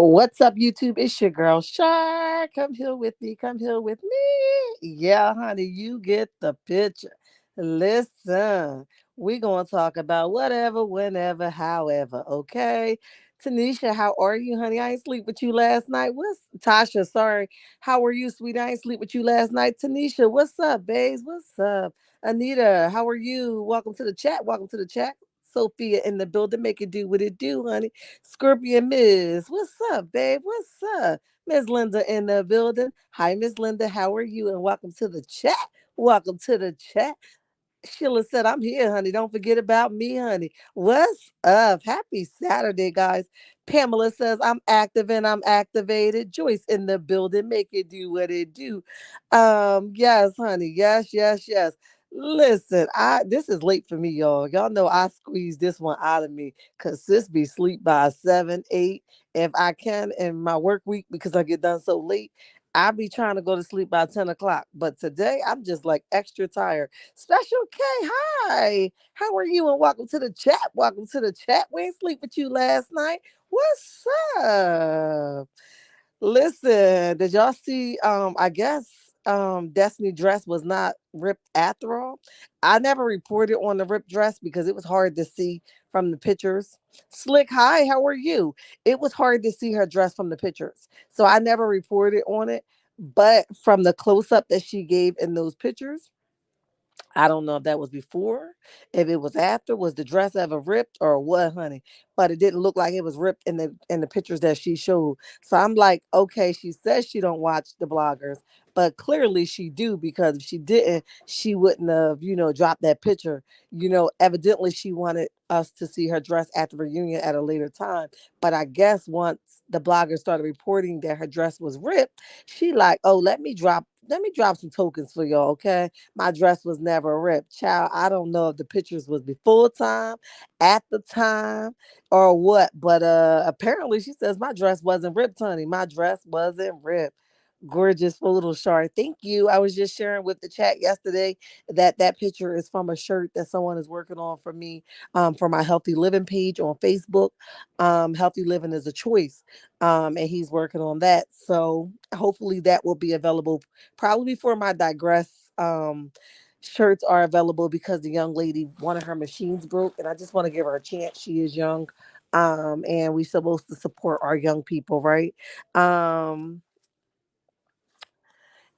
What's up, YouTube? It's your girl Shy. Come here with me. Come here with me. Yeah, honey, you get the picture. Listen, we gonna talk about whatever, whenever, however. Okay, Tanisha, how are you, honey? I ain't sleep with you last night. What's Tasha? Sorry, how are you, sweetie? I ain't sleep with you last night. Tanisha, what's up, babes? What's up? Anita, how are you? Welcome to the chat. Welcome to the chat. Sophia in the building. Make it do what it do, honey. Scorpion Miss, what's up, babe? What's up? Miss Linda in the building. Hi, Miss Linda. How are you? And welcome to the chat. Welcome to the chat. Sheila said, I'm here, honey. Don't forget about me, honey. What's up? Happy Saturday, guys. Pamela says, I'm active and I'm activated. Joyce in the building. Make it do what it do. Yes, honey. Yes, yes, yes. Listen, I this is late for me, y'all. Y'all know I squeeze this one out of me because sis be sleep by 7, 8. If I can in my work week because I get done so late. I be trying to go to sleep by 10 o'clock. But today I'm just like extra tired. Special K, hi. How are you? And welcome to the chat. Welcome to the chat. We ain't sleep with you last night. What's up? Listen, did y'all see? I guess Destiny dress was not ripped after all. I never reported on the ripped dress because it was hard to see from the pictures. Slick, hi, how are you? It was hard to see her dress from the pictures. So I never reported on it. But from the close up that she gave in those pictures, I don't know if that was before, if it was after, was the dress ever ripped or what, honey? But it didn't look like it was ripped in the pictures that she showed. So I'm like, okay, she says she don't watch the bloggers, but clearly she do because if she didn't, she wouldn't have, dropped that picture. Evidently she wanted us to see her dress at the reunion at a later time. But I guess once the bloggers started reporting that her dress was ripped, she like, oh, let me drop some tokens for y'all, okay? My dress was never ripped. Child, I don't know if the pictures was before time, at the time, or what, but apparently she says my dress wasn't ripped, honey. My dress wasn't ripped. Gorgeous photo, Shar. Thank you. I was just sharing with the chat yesterday that picture is from a shirt that someone is working on for me, for my Healthy Living page on Facebook. Healthy Living is a choice, and he's working on that. So hopefully that will be available probably before my digress. Shirts are available because the young lady, one of her machines broke, and I just want to give her a chance. She is young, and we're supposed to support our young people, right? Um,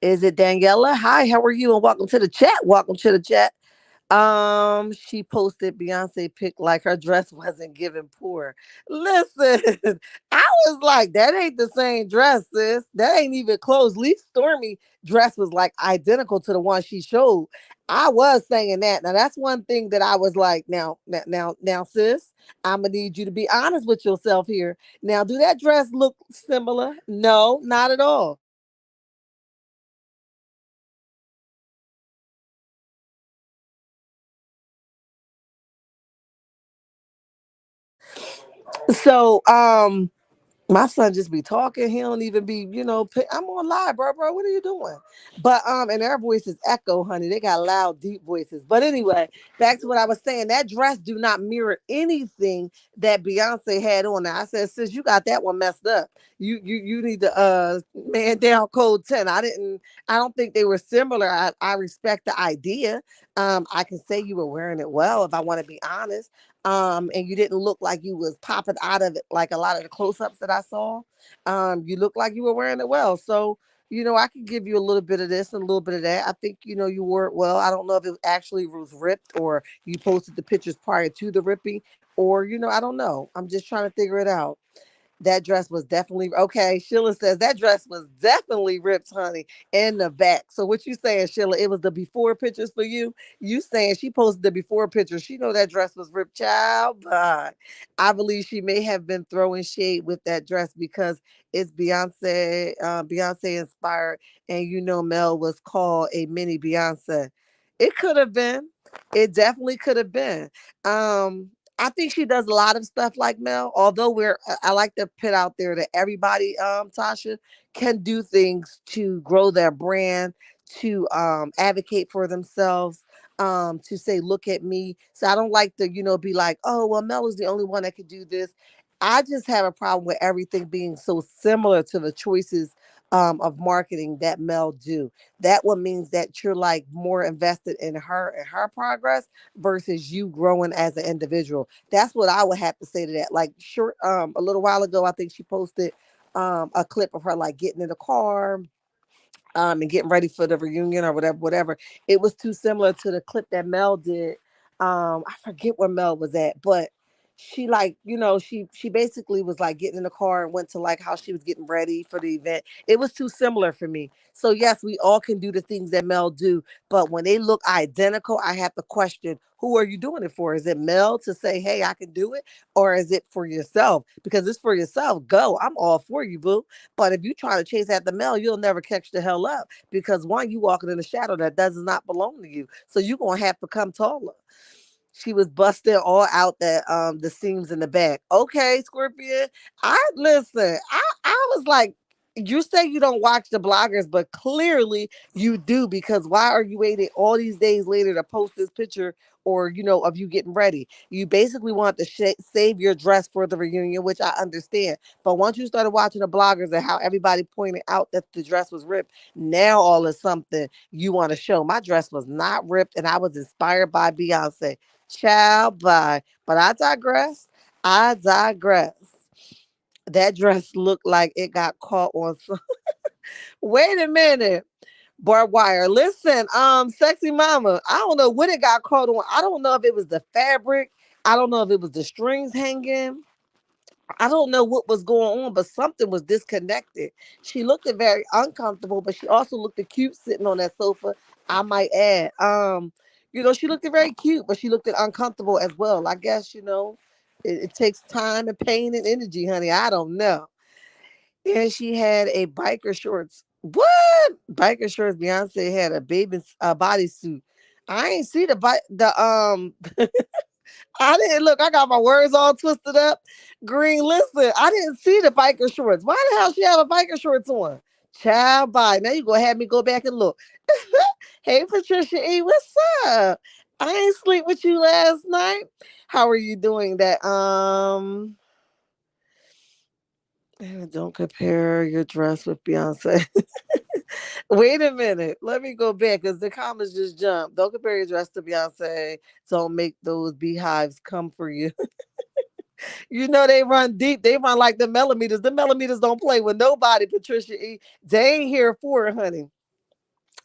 is it Daniela? Hi, how are you? And welcome to the chat. Welcome to the chat. She posted Beyonce pic like her dress wasn't given poor. Listen, I was like, that ain't the same dress, sis. That ain't even close. Lee Stormy dress was like identical to the one she showed. I was saying that. Now that's one thing that I was like, now, sis, I'm gonna need you to be honest with yourself here. Now, do that dress look similar? No, not at all. So, my son just be talking. He don't even be, I'm on live, bro. What are you doing? But and their voices echo, honey. They got loud, deep voices. But anyway, back to what I was saying. That dress do not mirror anything that Beyonce had on. Now I said, sis, you got that one messed up. You need to man down code 10. I don't think they were similar. I respect the idea. I can say you were wearing it well if I want to be honest, and you didn't look like you was popping out of it like a lot of the close-ups that I saw. You look like you were wearing it well. So, I could give you a little bit of this and a little bit of that. I think, you wore it well. I don't know if it actually was ripped or you posted the pictures prior to the ripping, or, I don't know. I'm just trying to figure it out. That dress was definitely okay. Sheila says that dress was definitely ripped, honey, in the back. So what you saying, Sheila? It was the before pictures for you. You saying she posted the before pictures? She know that dress was ripped, child. But I believe she may have been throwing shade with that dress because it's Beyonce, Beyonce inspired, and Mel was called a mini Beyonce. It could have been. It definitely could have been. I think she does a lot of stuff like Mel. Although I like to put out there that everybody, Tasha, can do things to grow their brand, to advocate for themselves, to say, look at me. So I don't like to, be like, oh, well, Mel is the only one that could do this. I just have a problem with everything being so similar to the choices of marketing that Mel do. That one means that you're like more invested in her and her progress versus you growing as an individual. That's what I would have to say to that. Like short a little while ago, I think she posted a clip of her like getting in the car and getting ready for the reunion or whatever. It was too similar to the clip that Mel did. I forget where Mel was at, but she like, she basically was like getting in the car and went to like how she was getting ready for the event. It was too similar for me. So yes, we all can do the things that Mel do, but when they look identical, I have to question, who are you doing it for? Is it Mel to say, hey, I can do it? Or is it for yourself? Because it's for yourself. Go. I'm all for you, boo. But if you try to chase after Mel, you'll never catch the hell up because one, you walking in a shadow that does not belong to you. So you're gonna have to come taller. She was busting all out the seams in the back. Okay, Scorpion. I listen. I was like, you say you don't watch the bloggers, but clearly you do because why are you waiting all these days later to post this picture or of you getting ready? You basically want to save your dress for the reunion, which I understand. But once you started watching the bloggers and how everybody pointed out that the dress was ripped, now all is something you want to show. My dress was not ripped, and I was inspired by Beyonce. Child, bye. But I digress. I digress. That dress looked like it got caught on some. Wait a minute. Barbed wire. Listen, sexy mama. I don't know what it got caught on. I don't know if it was the fabric. I don't know if it was the strings hanging. I don't know what was going on, but something was disconnected. She looked very uncomfortable, but she also looked cute sitting on that sofa. I might add. She looked very cute, but she looked uncomfortable as well. I guess it takes time and pain and energy, honey. I don't know. And she had a biker shorts. What biker shorts? Beyonce had a baby bodysuit. I ain't see the I didn't look. I got my words all twisted up. Green, listen. I didn't see the biker shorts. Why the hell she have a biker shorts on? Child, bye. Now you gonna have me go back and look. Hey, Patricia E, what's up? I ain't sleep with you last night. How are you doing? That don't compare your dress with Beyonce. Wait a minute. Let me go back because the comments just jumped. Don't compare your dress to Beyonce. Don't make those beehives come for you. They run deep. They run like the millimeters. The millimeters don't play with nobody, Patricia E. They ain't here for it, honey.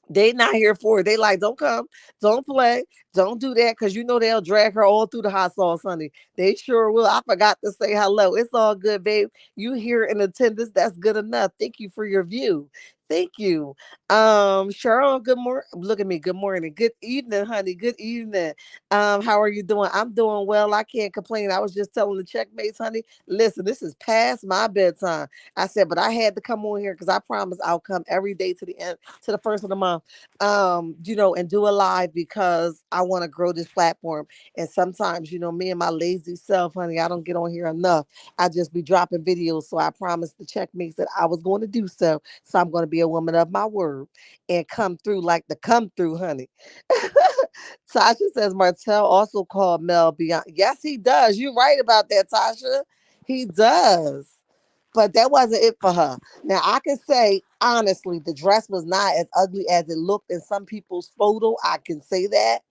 They not here for it. They like, don't come, don't play, don't do that, because they'll drag her all through the hot sauce, honey. They sure will. I forgot to say hello. It's all good, babe. You here in attendance. That's good enough. Thank you for your view. Thank you. Cheryl, good morning. Look at me. Good morning. Good evening, honey. Good evening. How are you doing? I'm doing well. I can't complain. I was just telling the checkmates, honey. Listen, this is past my bedtime. I said, but I had to come on here because I promise I'll come every day to the end, to the first of the month, and do a live because I want to grow this platform. And sometimes, me and my lazy self, honey, I don't get on here enough. I just be dropping videos. So I promised the checkmates that I was going to do so. So I'm going to be a woman of my word and come through like the come through, honey. Tasha says Martell also called Mel Beyond. Yes, he does. You're right about that, Tasha. He does. But that wasn't it for her. Now I can say honestly, the dress was not as ugly as it looked in some people's photo. I can say that.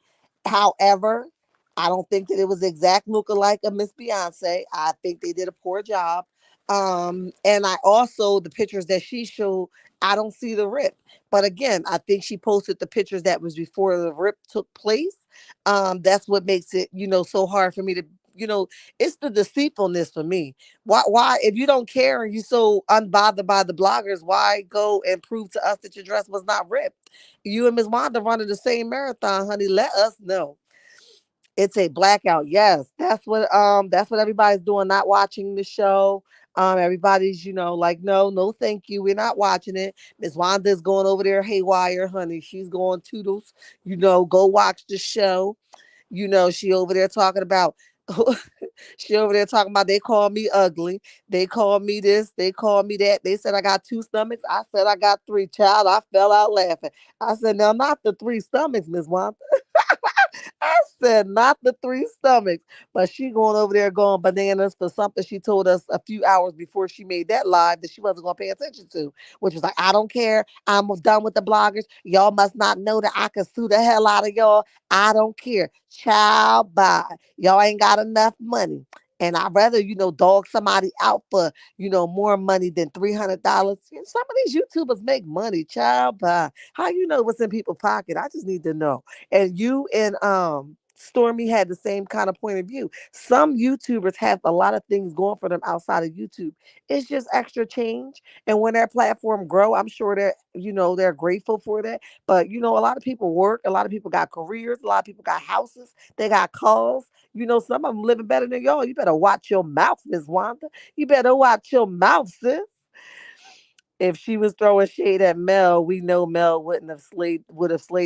However, I don't think that it was exact lookalike of Miss Beyonce. I think they did a poor job. And I also the pictures that she showed, I don't see the rip. But again, I think she posted the pictures that was before the rip took place. That's what makes it, so hard for me to, it's the deceitfulness for me. Why if you don't care and you so unbothered by the bloggers, why go and prove to us that your dress was not ripped? You and Miss Wanda running the same marathon, honey. Let us know. It's a blackout. Yes, that's what everybody's doing, not watching the show. Everybody's, like, no, no, thank you. We're not watching it. Miss Wanda's going over there haywire, honey. She's going toodles, go watch the show. She over there talking about she over there talking about they call me ugly. They call me this. They call me that. They said I got two stomachs. I said I got three. Child, I fell out laughing. I said, now not the three stomachs, Miss Wanda. Listen, not the three stomachs, but she going over there going bananas for something she told us a few hours before she made that live that she wasn't going to pay attention to, which was like, I don't care. I'm done with the bloggers. Y'all must not know that I can sue the hell out of y'all. I don't care. Child, bye. Y'all ain't got enough money. And I'd rather, dog somebody out for, more money than $300. Some of these YouTubers make money, child. Bye. How you know what's in people's pocket? I just need to know. And you and Stormy had the same kind of point of view. Some YouTubers have a lot of things going for them outside of YouTube. It's just extra change. And when their platform grow, I'm sure that, they're grateful for that. But a lot of people work, a lot of people got careers, a lot of people got houses, they got cars. Some of them living better than y'all. You better watch your mouth, Miss Wanda. You better watch your mouth, sis. If she was throwing shade at Mel, we know Mel would have slayed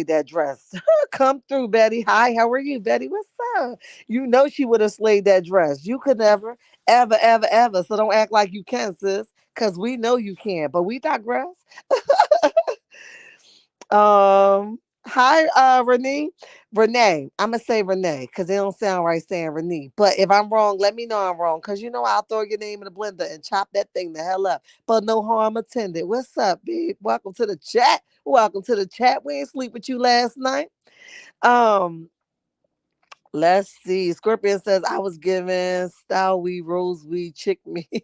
that dress. Come through, Betty. Hi, how are you, Betty? What's up? You know she would have slayed that dress. You could never, ever, ever, ever. So don't act like you can, sis. Cause we know you can. But we digress. Hi, Renee. I'm gonna say Renee because it don't sound right saying Renee. But if I'm wrong, let me know I'm wrong. Cause I'll throw your name in the blender and chop that thing the hell up. But no harm attended. What's up, babe? Welcome to the chat. Welcome to the chat. We ain't sleep with you last night. Um, let's see. Scorpion says I was given style weed, rose weed, chick me. Wait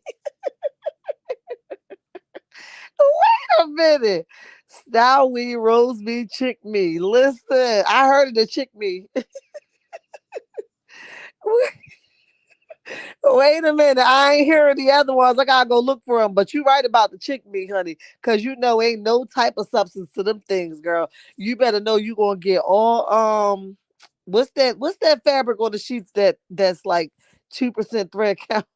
a minute. Style weed, rose me, chick me. Listen, I heard of the chick me. Wait a minute. I ain't hearing the other ones. I gotta go look for them. But you right about the chick meat, honey. Cause ain't no type of substance to them things, girl. You better know you gonna get all what's that fabric on the sheets that's like 2% thread count?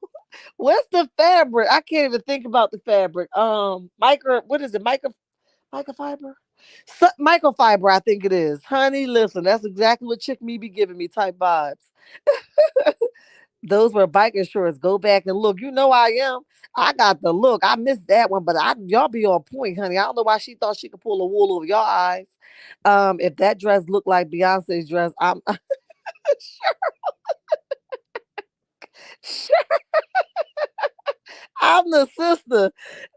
What's the fabric? I can't even think about the fabric. Micro what is it? Microfiber? Microfiber, I think it is. Honey, listen, that's exactly what chick me be giving me type vibes. Those were biker shorts. Go back and look. You know I am. I got the look. I missed that one, but y'all be on point, honey. I don't know why she thought she could pull a wool over your eyes. If that dress looked like Beyonce's dress, I'm I'm the sister.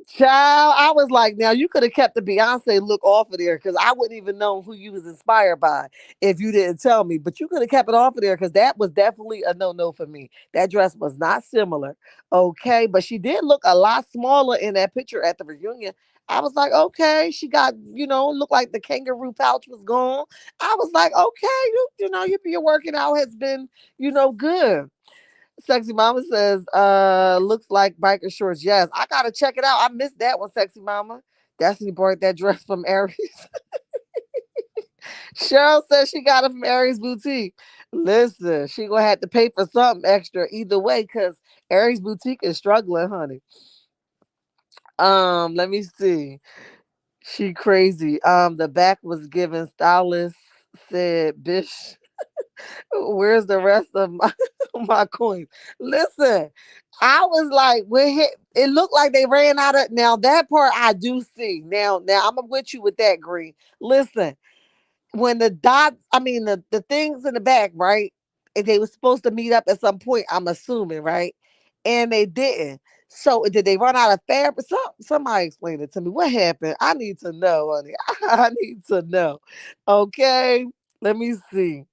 Child, I was like, now you could have kept the Beyonce look off of there because I wouldn't even know who you was inspired by if you didn't tell me. But you could have kept it off of there because that was definitely a no-no for me. That dress was not similar. Okay. But she did look a lot smaller in that picture at the reunion. I was like, okay, she got, looked like the kangaroo pouch was gone. I was like, okay, your working out has been, good. Sexy Mama says, looks like biker shorts. Yes, I gotta check it out. I missed that one, Sexy Mama. Destiny bought that dress from Aries. Cheryl says she got it from Aries Boutique. Listen, she gonna have to pay for something extra either way, cause Aries Boutique is struggling, honey. Let me see. She crazy. The back was given stylist said, "Bish, where's the rest of my my coins?" Listen, I was like, it looked like they ran out of now that part I do see. Now I'm with you with that, Green. Listen, when the dots, I mean the things in the back, right? And they were supposed to meet up at some point, I'm assuming, right? And they didn't. So did they run out of fabric? Somebody explain it to me. What happened? I need to know, honey. I need to know. Okay. Let me see.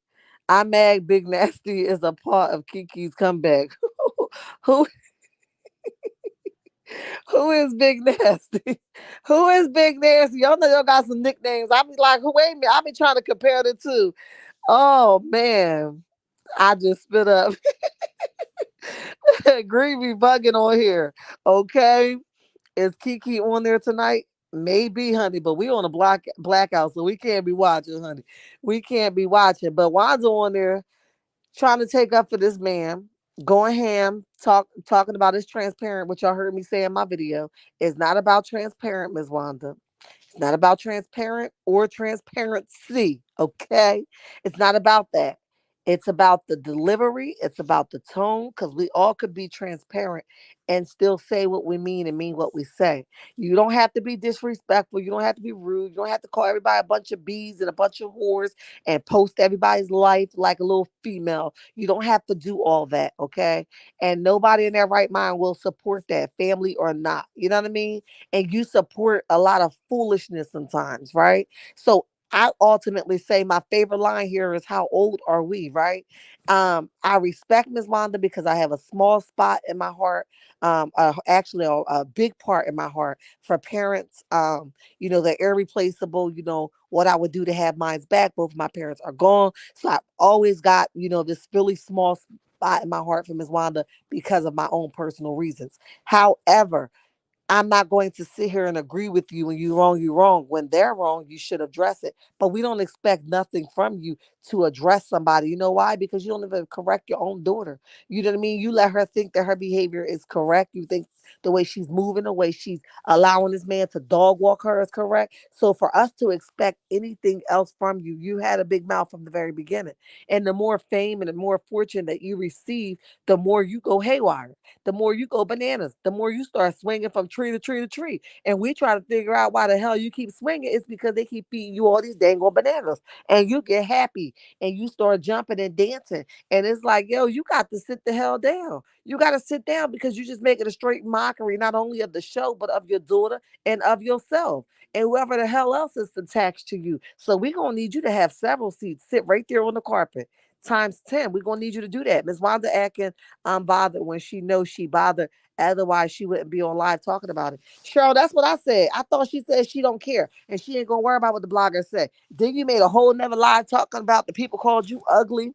I'm mad Big Nasty is a part of Kiki's comeback. who who is Big Nasty? Who is Big Nasty? Y'all know y'all got some nicknames. I be like, wait a minute, I be trying to compare the two. Oh man. I just spit up. Green be bugging on here. Okay. Is Kiki on there tonight? Maybe, honey, but we on a blackout, so we can't be watching, honey. We can't be watching. But Wanda on there trying to take up for this man, going ham, talking about his transparent, which y'all heard me say in my video. It's not about transparent, Ms. Wanda. It's not about transparent or transparency. Okay. It's not about that. It's about the delivery, it's about the tone, because we all could be transparent and still say what we mean and mean what we say. You don't have to be disrespectful. You don't have to be rude. You don't have to call everybody a bunch of bees and a bunch of whores and post everybody's life like a little female. You don't have to do all that, okay? And nobody in their right mind will support that, family or not. You know what I mean? And you support a lot of foolishness sometimes, right? So I ultimately say my favorite line here is how old are we, right? I respect Miss Wanda because I have a small spot in my heart, actually a big part in my heart for parents. They're irreplaceable. What I would do to have mine's back. Both of my parents are gone. So I've always got, this really small spot in my heart for Miss Wanda because of my own personal reasons. However, I'm not going to sit here and agree with you when you're wrong, you're wrong. When they're wrong, you should address it. But we don't expect nothing from you to address somebody. You know why? Because you don't even correct your own daughter. You know what I mean? You let her think that her behavior is correct. You think the way she's moving, the way she's allowing this man to dog walk her is correct. So for us to expect anything else from you, you had a big mouth from the very beginning. And the more fame and the more fortune that you receive, the more you go haywire, the more you go bananas, the more you start swinging from tree to tree to tree. And we try to figure out why the hell you keep swinging. It's because they keep feeding you all these dang old bananas. And you get happy and you start jumping and dancing. And it's like, yo, you got to sit the hell down. You got to sit down because you just make it a straight mockery, not only of the show, but of your daughter and of yourself and whoever the hell else is attached to you. So we're going to need you to have several seats. Sit right there on the carpet. Times 10. We're going to need you to do that. Miss Wanda acting unbothered when she knows she bothered. Otherwise, she wouldn't be on live talking about it. Cheryl, that's what I said. I thought she said she don't care and she ain't gonna worry about what the blogger said. Then you made a whole nother live talking about the people called you ugly.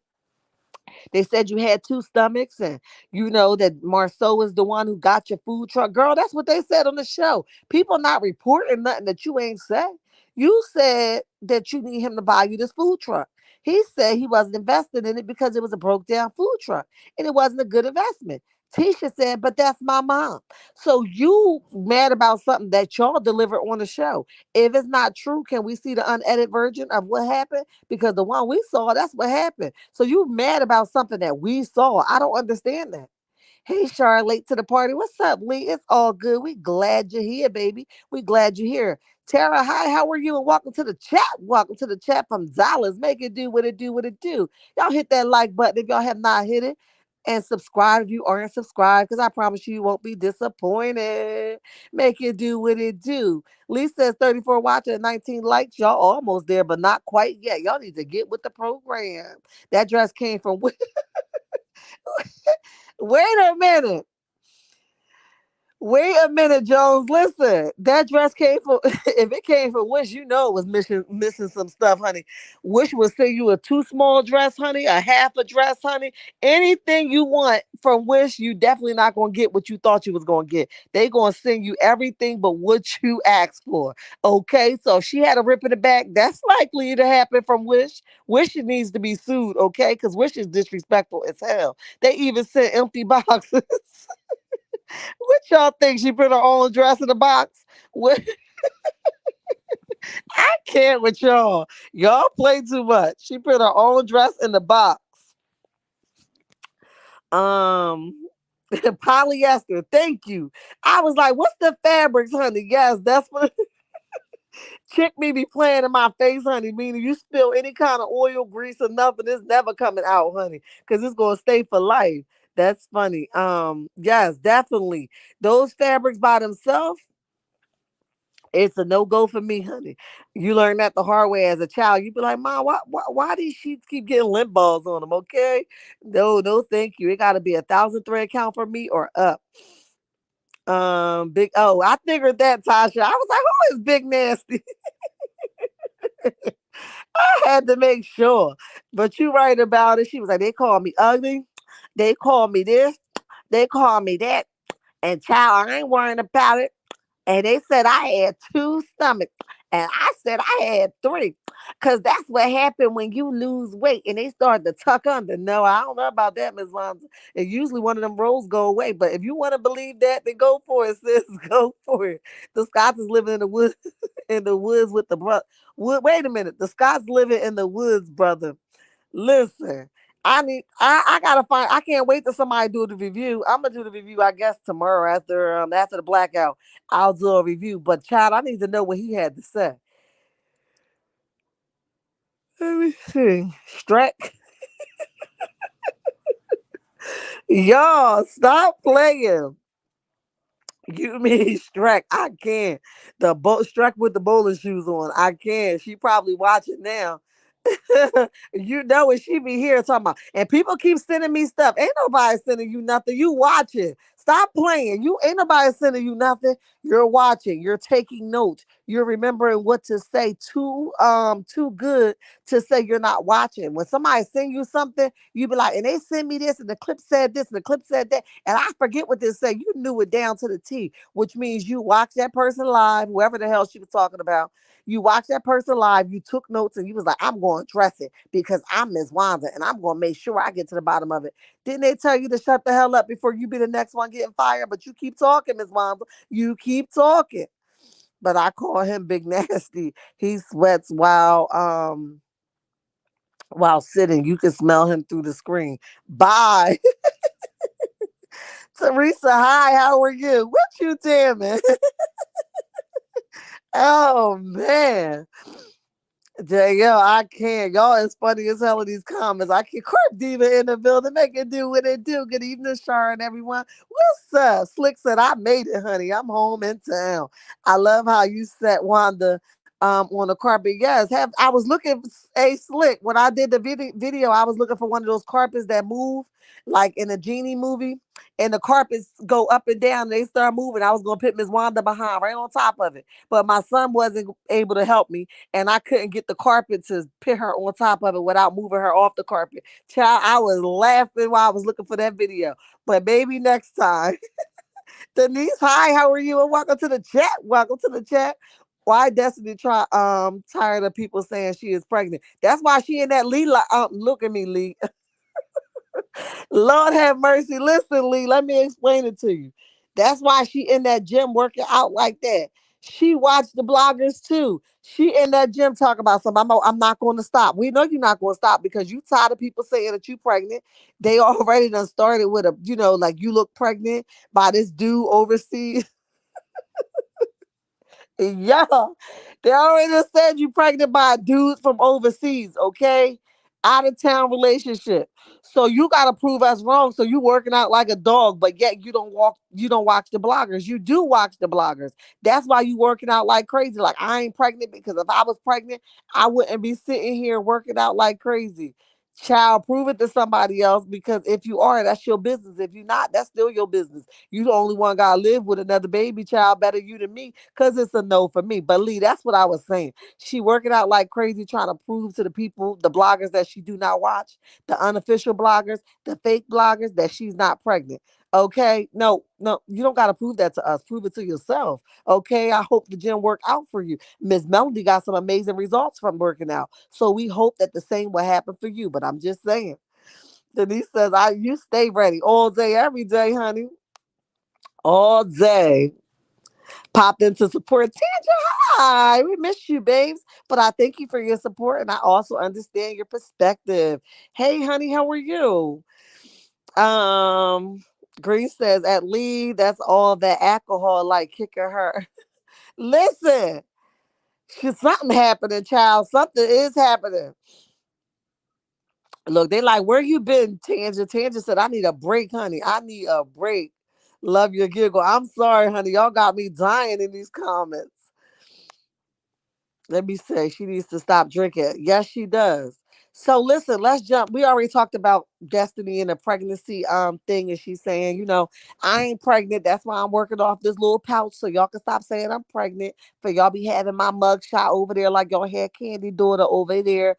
They said you had two stomachs, and that Marceau is the one who got your food truck. Girl, that's what they said on the show. People not reporting nothing that you ain't said. You said that you need him to buy you this food truck. He said he wasn't invested in it because it was a broke down food truck and it wasn't a good investment. Tisha said, but that's my mom. So you mad about something that y'all delivered on the show. If it's not true, can we see the unedited version of what happened? Because the one we saw, that's what happened. So you mad about something that we saw. I don't understand that. Hey, Char, late to the party. What's up, Lee? It's all good. We glad you're here, baby. We glad you're here. Tara, hi, how are you? And welcome to the chat. Welcome to the chat from Dollars. Make it do what it do, what it do. Y'all hit that like button if y'all have not hit it. And subscribe if you aren't subscribed, because I promise you won't be disappointed. Make it do what it do. Lee says 34 watching and 19 likes. Y'all almost there, but not quite yet. Y'all need to get with the program. That dress came from wait a minute. Wait a minute, Jones. Listen, that dress came from, if it came from Wish, it was missing some stuff, honey. Wish will send you a too small dress, honey, a half a dress, honey. Anything you want from Wish, you definitely not going to get what you thought you was going to get. They going to send you everything but what you asked for. Okay, so if she had a rip in the back, that's likely to happen from Wish. Wish needs to be sued, okay, because Wish is disrespectful as hell. They even sent empty boxes. What y'all think? She put her own dress in the box? What? I can't with y'all. Y'all play too much. She put her own dress in the box. Um, Polyester. Thank you. I was like, what's the fabrics, honey? Yes, that's what chick me be playing in my face, honey. Meaning you spill any kind of oil, grease, or nothing, it's never coming out, honey, because it's gonna stay for life. That's funny. Yes, definitely. Those fabrics by themselves, it's a no go for me, honey. You learn that the hard way as a child. You be like, Mom, why these sheets keep getting lint balls on them? Okay, no, no, thank you. It got to be 1,000 thread count for me or up. Big. Oh, I figured that, Tasha. I was like, who is Big Nasty? I had to make sure. But you right about it. She was like, they call me ugly. They call me this. They call me that. And child, I ain't worrying about it. And they said I had two stomachs. And I said I had three. Because that's what happened when you lose weight and they start to tuck under. No, I don't know about that, Miss Wanda. And usually one of them rolls go away. But if you want to believe that, then go for it, sis. Go for it. The Scots is living in the woods in the woods with the brother. Wait a minute. The Scots living in the woods, brother. Listen. I gotta find. I can't wait till somebody do the review. I'm gonna do the review, I guess, tomorrow after the blackout. I'll do a review. But child, I need to know what he had to say. Let me see. Strack, y'all stop playing. You mean Strack? I can't. Strack with the bowling shoes on. I can't. She probably watching now. You know it. She be here talking about, and people keep sending me stuff. Ain't nobody sending you nothing. You watching. Stop playing. You ain't nobody sending you nothing. You're watching. You're taking notes. You're remembering what to say. Too good to say you're not watching. When somebody send you something, you be like, and they send me this, and the clip said this, and the clip said that, and I forget what they said. You knew it down to the T, which means you watched that person live, whoever the hell she was talking about. You watched that person live, you took notes, and you was like, I'm going to address it because I'm Miss Wanda and I'm going to make sure I get to the bottom of it. Didn't they tell you to shut the hell up before you be the next one getting fired? But you keep talking, Miss Wanda. You keep talking. But I call him Big Nasty. He sweats while sitting. You can smell him through the screen. Bye. Teresa, hi, how are you? What you damn? Oh man. Yo, I can't. Y'all is funny as hell in these comments. I can't. Corp Diva in the building. Make it do what it do. Good evening, Shar and everyone. What's up? Slick said, I made it, honey. I'm home in town. I love how you set Wanda on the carpet. Yes, I was looking a Slick. When I did the video, I was looking for one of those carpets that move, like in a genie movie. And the carpets go up and down, and they start moving. I was gonna put Miss Wanda behind, right on top of it. But my son wasn't able to help me and I couldn't get the carpet to put her on top of it without moving her off the carpet. Child, I was laughing while I was looking for that video. But maybe next time. Denise, hi, how are you? And welcome to the chat. Welcome to the chat. Why Destiny tired of people saying she is pregnant? That's why she in that Lee. Look at me, Lee. Lord have mercy. Listen, Lee, let me explain it to you. That's why she in that gym working out like that. She watched the bloggers too. She in that gym talking about something. I'm not going to stop. We know you're not going to stop because you tired of people saying that you pregnant. They already done started with like you look pregnant by this dude overseas. Yeah, they already done said you pregnant by a dude from overseas, okay? Out of town relationship. So you gotta prove us wrong. So you working out like a dog, but yet you don't watch the bloggers. You do watch the bloggers. That's why you working out like crazy. Like I ain't pregnant because if I was pregnant, I wouldn't be sitting here working out like crazy. Child, prove it to somebody else because if you are, that's your business. If you're not, that's still your business. You the only one gotta live with another baby child better you than me, cause it's a no for me. But Lee, that's what I was saying. She working out like crazy, trying to prove to the people, the bloggers that she do not watch, the unofficial bloggers, the fake bloggers, that she's not pregnant. Okay, no, no, you don't gotta prove that to us. Prove it to yourself. Okay, I hope the gym work out for you. Miss Melody got some amazing results from working out, so we hope that the same will happen for you. But I'm just saying. Denise says, you stay ready all day, every day, honey. All day. Popped into support. Tanja, hi. We miss you, babes. But I thank you for your support and I also understand your perspective. Hey, honey, how are you? Um, Green says, at least that's all that alcohol like kicking her. Listen, something happening, child. Something is happening. Look, they like, where you been, Tanja? Tanja said, I need a break, honey. I need a break. Love your giggle. I'm sorry, honey. Y'all got me dying in these comments. Let me say, she needs to stop drinking. Yes, she does. So listen, let's jump. We already talked about Destiny and the pregnancy thing, and she's saying, I ain't pregnant. That's why I'm working off this little pouch so y'all can stop saying I'm pregnant. For y'all be having my mug shot over there like your hair candy daughter over there,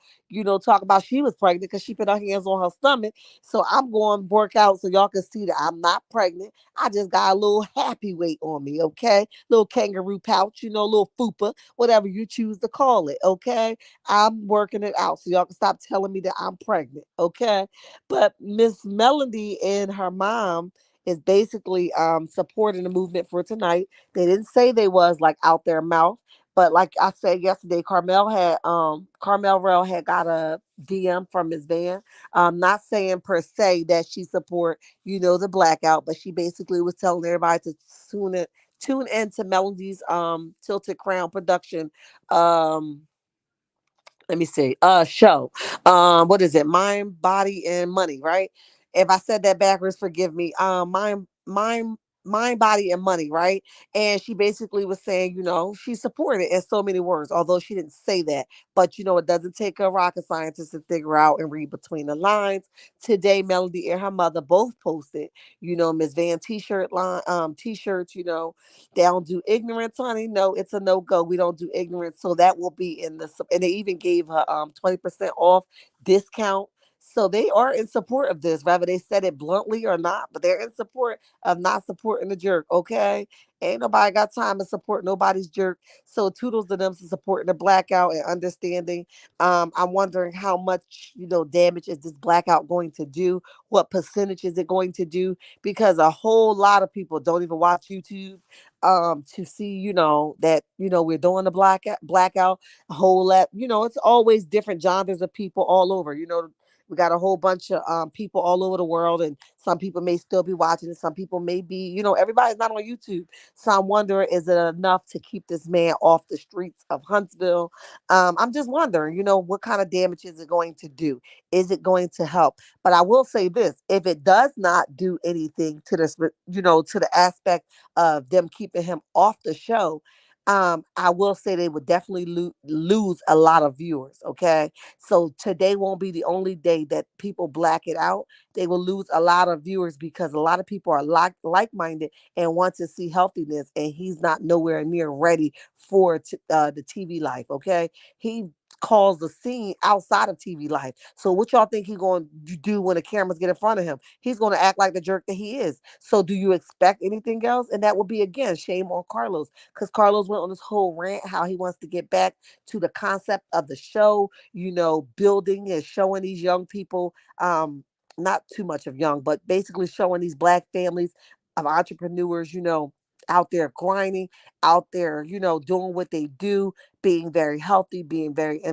talk about she was pregnant because she put her hands on her stomach. So I'm going to work out so y'all can see that I'm not pregnant. I just got a little happy weight on me, okay? Little kangaroo pouch, little fupa, whatever you choose to call it, okay? I'm working it out so y'all can stop telling me that I'm pregnant, okay? But Miss Melody and her mom is basically supporting the movement for tonight. They didn't say they was like out their mouth, But like I said yesterday, Carmel Rell had got a DM from Miss.Van. Not saying per se that she support, the blackout, but she basically was telling everybody to tune into Melody's Tilted Crown production. Um let me see, show. What is it? Mind, body, and money, right? If I said that backwards, forgive me. Mind, body, and money, right? And she basically was saying, she supported in so many words, although she didn't say that. But it doesn't take a rocket scientist to figure out and read between the lines. Today, Melody and her mother both posted, Miss.Van t-shirt line, t-shirts, they don't do ignorance, honey. No, it's a no go. We don't do ignorance. So that will be in the, and they even gave her 20% off discount. So they are in support of this, whether they said it bluntly or not, but they're in support of not supporting the jerk. Okay. Ain't nobody got time to support nobody's jerk. So toodles to them for supporting the blackout and understanding. I'm wondering how much, damage is this blackout going to do? What percentage is it going to do? Because a whole lot of people don't even watch YouTube to see, that, we're doing the blackout, a whole lot, it's always different genres of people all over, we got a whole bunch of people all over the world, and some people may still be watching it. Some people may be, everybody's not on YouTube. So I'm wondering, is it enough to keep this man off the streets of Huntsville? I'm just wondering, what kind of damage is it going to do? Is it going to help? But I will say this: if it does not do anything to this, to the aspect of them keeping him off the show, I will say they would definitely lose a lot of viewers. Okay, so today won't be the only day that people black it out. They will lose a lot of viewers because a lot of people are like-minded and want to see healthiness, and he's not nowhere near ready for the TV life. Okay, he calls the scene outside of TV life. So what y'all think he's going to do when the cameras get in front of him? He's going to act like the jerk that he is. So do you expect anything else? And that would be, again, shame on Carlos, because Carlos went on this whole rant how he wants to get back to the concept of the show, building and showing these young people, not too much of young, but basically showing these black families of entrepreneurs, out there grinding, out there, doing what they do, being very healthy, being very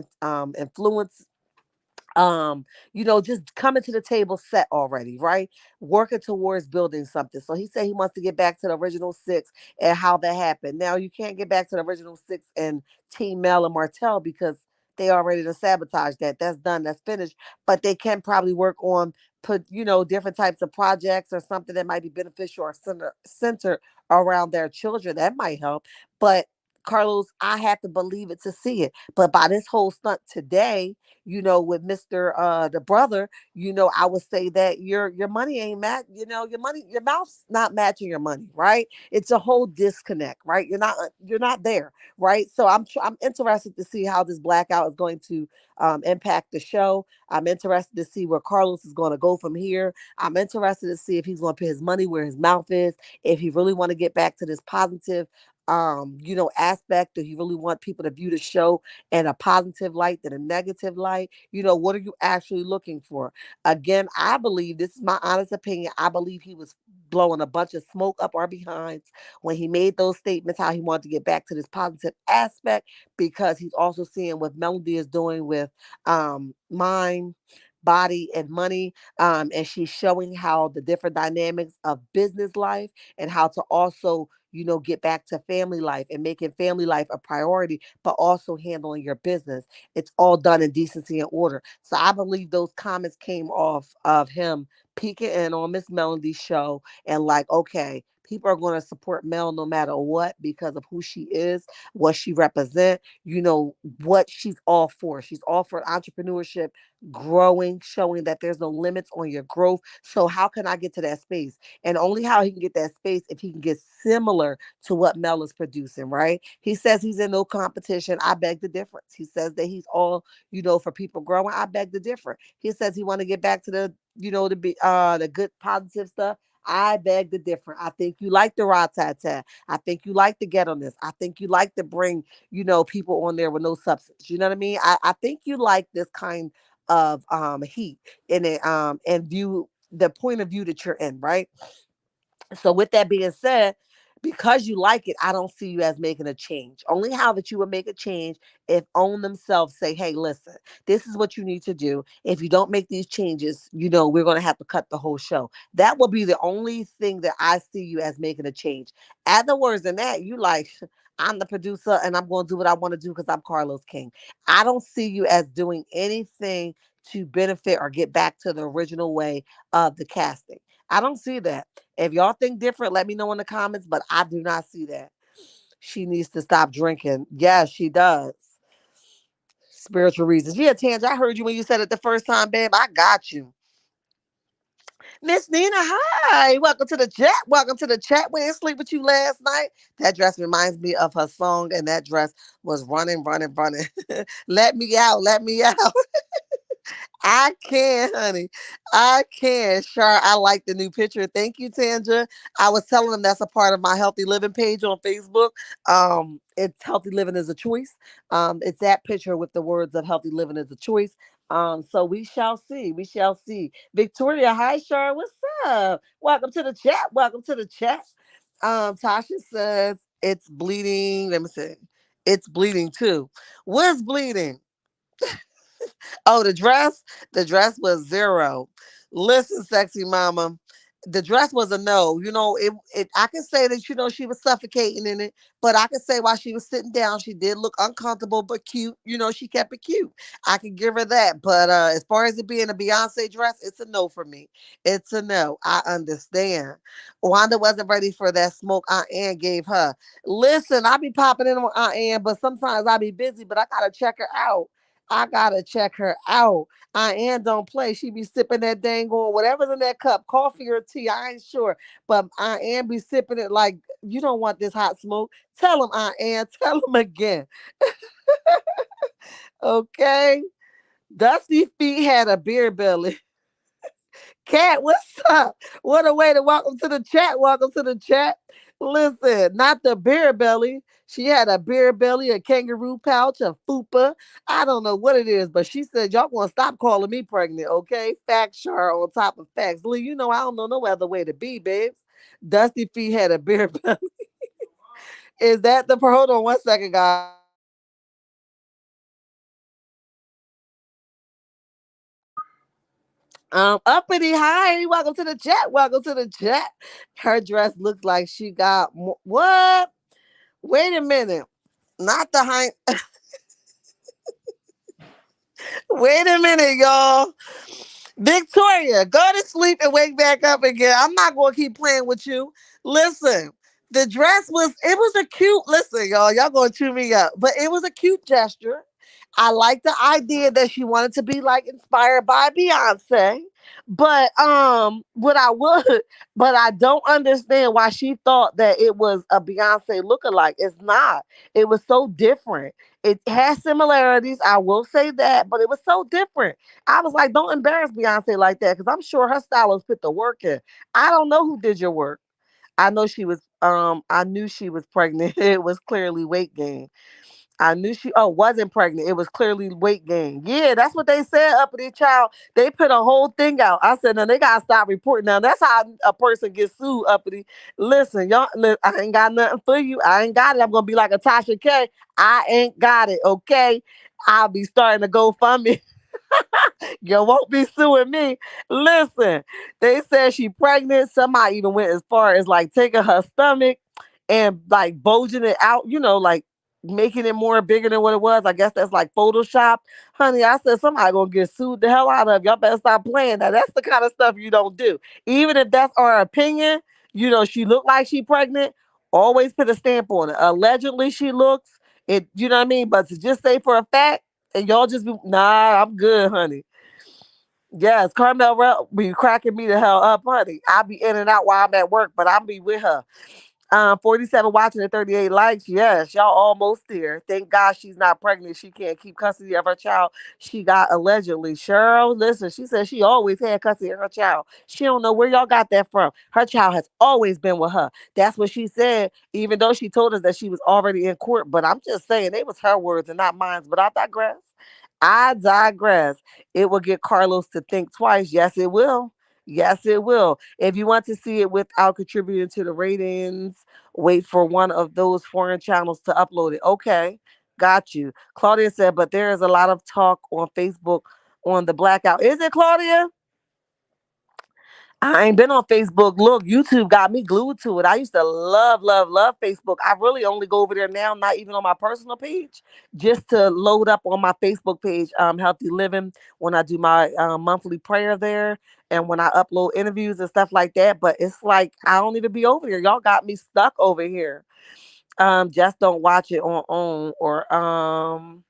influenced, just coming to the table set already, right? Working towards building something. So he said he wants to get back to the original six and how that happened. Now you can't get back to the original six and Team Mel and Martell because they already done sabotaged that. That's done. That's finished. But they can probably work on put, different types of projects or something that might be beneficial or center around their children. That might help. But Carlos, I have to believe it to see it. But by this whole stunt today, with Mr. The brother, I would say that your money ain't your money, your mouth's not matching your money, right? It's a whole disconnect, right? You're not there, right? So I'm interested to see how this blackout is going to impact the show. I'm interested to see where Carlos is going to go from here. I'm interested to see if he's going to put his money where his mouth is, if he really want to get back to this positive aspect, or you really want people to view the show in a positive light than a negative light. What are you actually looking for? Again, I believe, this is my honest opinion, I believe he was blowing a bunch of smoke up our behinds when he made those statements, how he wanted to get back to this positive aspect, because he's also seeing what Melody is doing with mind, body, and money, and she's showing how the different dynamics of business life, and how to also get back to family life and making family life a priority, but also handling your business. It's all done in decency and order. So I believe those comments came off of him peeking in on Miss Melody's show and like, okay, people are going to support Mel no matter what because of who she is, what she represents, what she's all for. She's all for entrepreneurship, growing, showing that there's no limits on your growth. So how can I get to that space? And only how he can get that space if he can get similar to what Mel is producing, right? He says he's in no competition. I beg the difference. He says that he's all, for people growing. I beg the difference. He says he want to get back to the good positive stuff. I beg the difference. I think you like the rat-tat-tat. I think you like the ghetto-ness. I think you like to bring, people on there with no substance. You know what I mean? I think you like this kind of heat in it, and view the point of view that you're in, right? So with that being said, Because you like it, I don't see you as making a change. Only how that you would make a change if OWN themselves say, hey, listen, this is what you need to do. If you don't make these changes, we're going to have to cut the whole show. That will be the only thing that I see you as making a change. Other words than that, you like, I'm the producer and I'm going to do what I want to do because I'm Carlos King. I don't see you as doing anything to benefit or get back to the original way of the casting. I don't see that. If y'all think different, let me know in the comments, but I do not see that. She needs to stop drinking. Yes, she does. Spiritual reasons. Yeah, Tanja, I heard you when you said it the first time, babe. I got you. Miss Nina, hi. Welcome to the chat. Welcome to the chat. We didn't sleep with you last night. That dress reminds me of her song, and that dress was running, running, running. Let me out. Let me out. I can, honey. I can. Sure. I like the new picture. Thank you, Tanja. I was telling them that's a part of my healthy living page on Facebook. It's healthy living is a choice. It's that picture with the words of healthy living is a choice. So we shall see. We shall see. Victoria, hi, Char. What's up? Welcome to the chat. Welcome to the chat. Tasha says it's bleeding. Let me see. It's bleeding too. What's bleeding? Oh, the dress? The dress was zero. Listen, sexy mama. The dress was a no. I can say that, she was suffocating in it, but I can say while she was sitting down, she did look uncomfortable but cute. She kept it cute. I can give her that. But as far as it being a Beyonce dress, it's a no for me. It's a no. I understand. Wanda wasn't ready for that smoke Aunt Ann gave her. Listen, I be popping in on Aunt Ann, but sometimes I be busy, but I gotta check her out. I gotta check her out. I Ann don't play. She be sipping that dang on whatever's in that cup, coffee or tea. I ain't sure, but I Ann be sipping it like you don't want this hot smoke. Tell him, I Ann. Tell him again. Okay. Dusty Feet had a beer belly. Cat, what's up? What a way to welcome to the chat. Welcome to the chat. Listen, not the beer belly. She had a beer belly, a kangaroo pouch, a fupa. I don't know what it is, but she said, y'all gonna stop calling me pregnant, okay? Facts sure on top of facts. Lee, I don't know no other way to be, babes. Dusty Feet had a beer belly. Is that the hold on 1 second, guys? Uppity, hi, welcome to the chat. Welcome to the chat. Her dress looks like she got what? Wait a minute. Not the high. Wait a minute, y'all. Victoria, go to sleep and wake back up again. I'm not going to keep playing with you. Listen, the dress it was a cute, listen, y'all going to chew me up, but it was a cute gesture. I like the idea that she wanted to be like inspired by Beyonce. But what I would, but I don't understand why she thought that it was a Beyonce lookalike. It's not. It was so different. It has similarities, I will say that, but it was so different. I was like, don't embarrass Beyonce like that because I'm sure her stylist put the work in. I don't know who did your work. I knew she was pregnant. It was clearly weight gain. I knew she wasn't pregnant. It was clearly weight gain. Yeah, that's what they said up in their child. They put a whole thing out. I said, now they gotta stop reporting. Now that's how a person gets sued up in the listen, y'all. I ain't got nothing for you. I ain't got it. I'm gonna be like a Tasha K. I ain't got it. Okay. I'll be starting to go fund me. You won't be suing me. Listen, they said she pregnant. Somebody even went as far as like taking her stomach and like bulging it out, like making it more bigger than what it was. I guess that's like Photoshop. Honey, I said somebody gonna get sued the hell out of. Y'all better stop playing that. That's the kind of stuff you don't do. Even if that's our opinion, she looked like she pregnant. Always put a stamp on it. Allegedly she looks. It, you know what I mean? But to just say for a fact, and y'all just be, nah, I'm good, honey. Yes, Carmel be cracking me the hell up, honey. I'll be in and out while I'm at work, but I'll be with her. 47 watching and 38 likes. Yes, y'all almost there. Thank God she's not pregnant. She can't keep custody of her child. She got allegedly. Cheryl, listen, she said she always had custody of her child. She don't know where y'all got that from. Her child has always been with her. That's what she said, even though she told us that she was already in court. But I'm just saying, they was her words and not mine. But I digress. I digress. It will get Carlos to think twice. Yes, it will. Yes, it will. If you want to see it without contributing to the ratings, wait for one of those foreign channels to upload it. Okay, got you. Claudia said, but there is a lot of talk on Facebook on the blackout. Is it, Claudia? I ain't been on Facebook. Look, YouTube got me glued to it. I used to love, love, love Facebook. I really only go over there now, not even on my personal page, just to load up on my Facebook page, Healthy Living, when I do my monthly prayer there and when I upload interviews and stuff like that. But it's like I don't even be over here. Y'all got me stuck over here. Just don't watch it on OWN or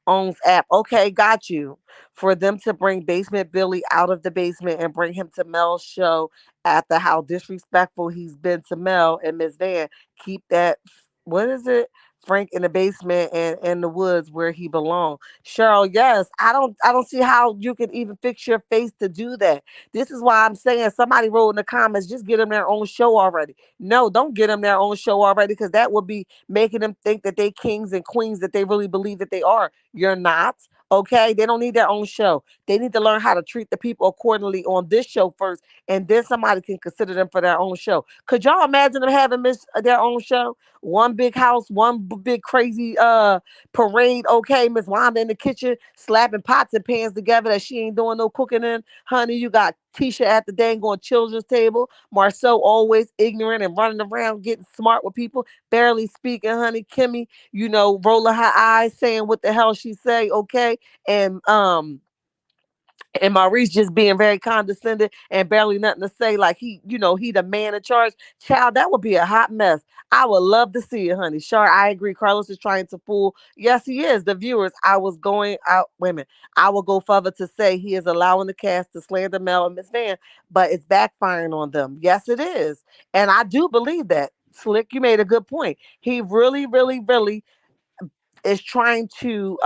owns app. Okay, got you. For them to bring Basement Billy out of the basement and bring him to Mel's show after how disrespectful he's been to Mel and Miss.Van. Keep that, what is it? Frank in the basement and in the woods where he belongs. Cheryl, yes. I don't see how you can even fix your face to do that. This is why I'm saying somebody wrote in the comments, just get them their own show already. No, don't get them their own show already because that would be making them think that they kings and queens that they really believe that they are. You're not. Okay. They don't need their own show. They need to learn how to treat the people accordingly on this show first, and then somebody can consider them for their own show. Could y'all imagine them having their own show? One big house, one big crazy parade. Okay, Miss Wanda in the kitchen slapping pots and pans together that she ain't doing no cooking in. Honey, you got Tisha at the dang on children's table. Marcel always ignorant and running around getting smart with people, barely speaking. Honey, Kimmy, rolling her eyes, saying what the hell she say, okay? And Maurice just being very condescending and barely nothing to say, like he the man in charge. Child, that would be a hot mess. I would love to see it, honey. Sure, I agree. Carlos is trying to fool. Yes, he is. The viewers. I was going out. Women. I will go further to say he is allowing the cast to slander Mel and Miss.Van, but it's backfiring on them. Yes, it is, and I do believe that. Slick, you made a good point. He really, really, really is trying to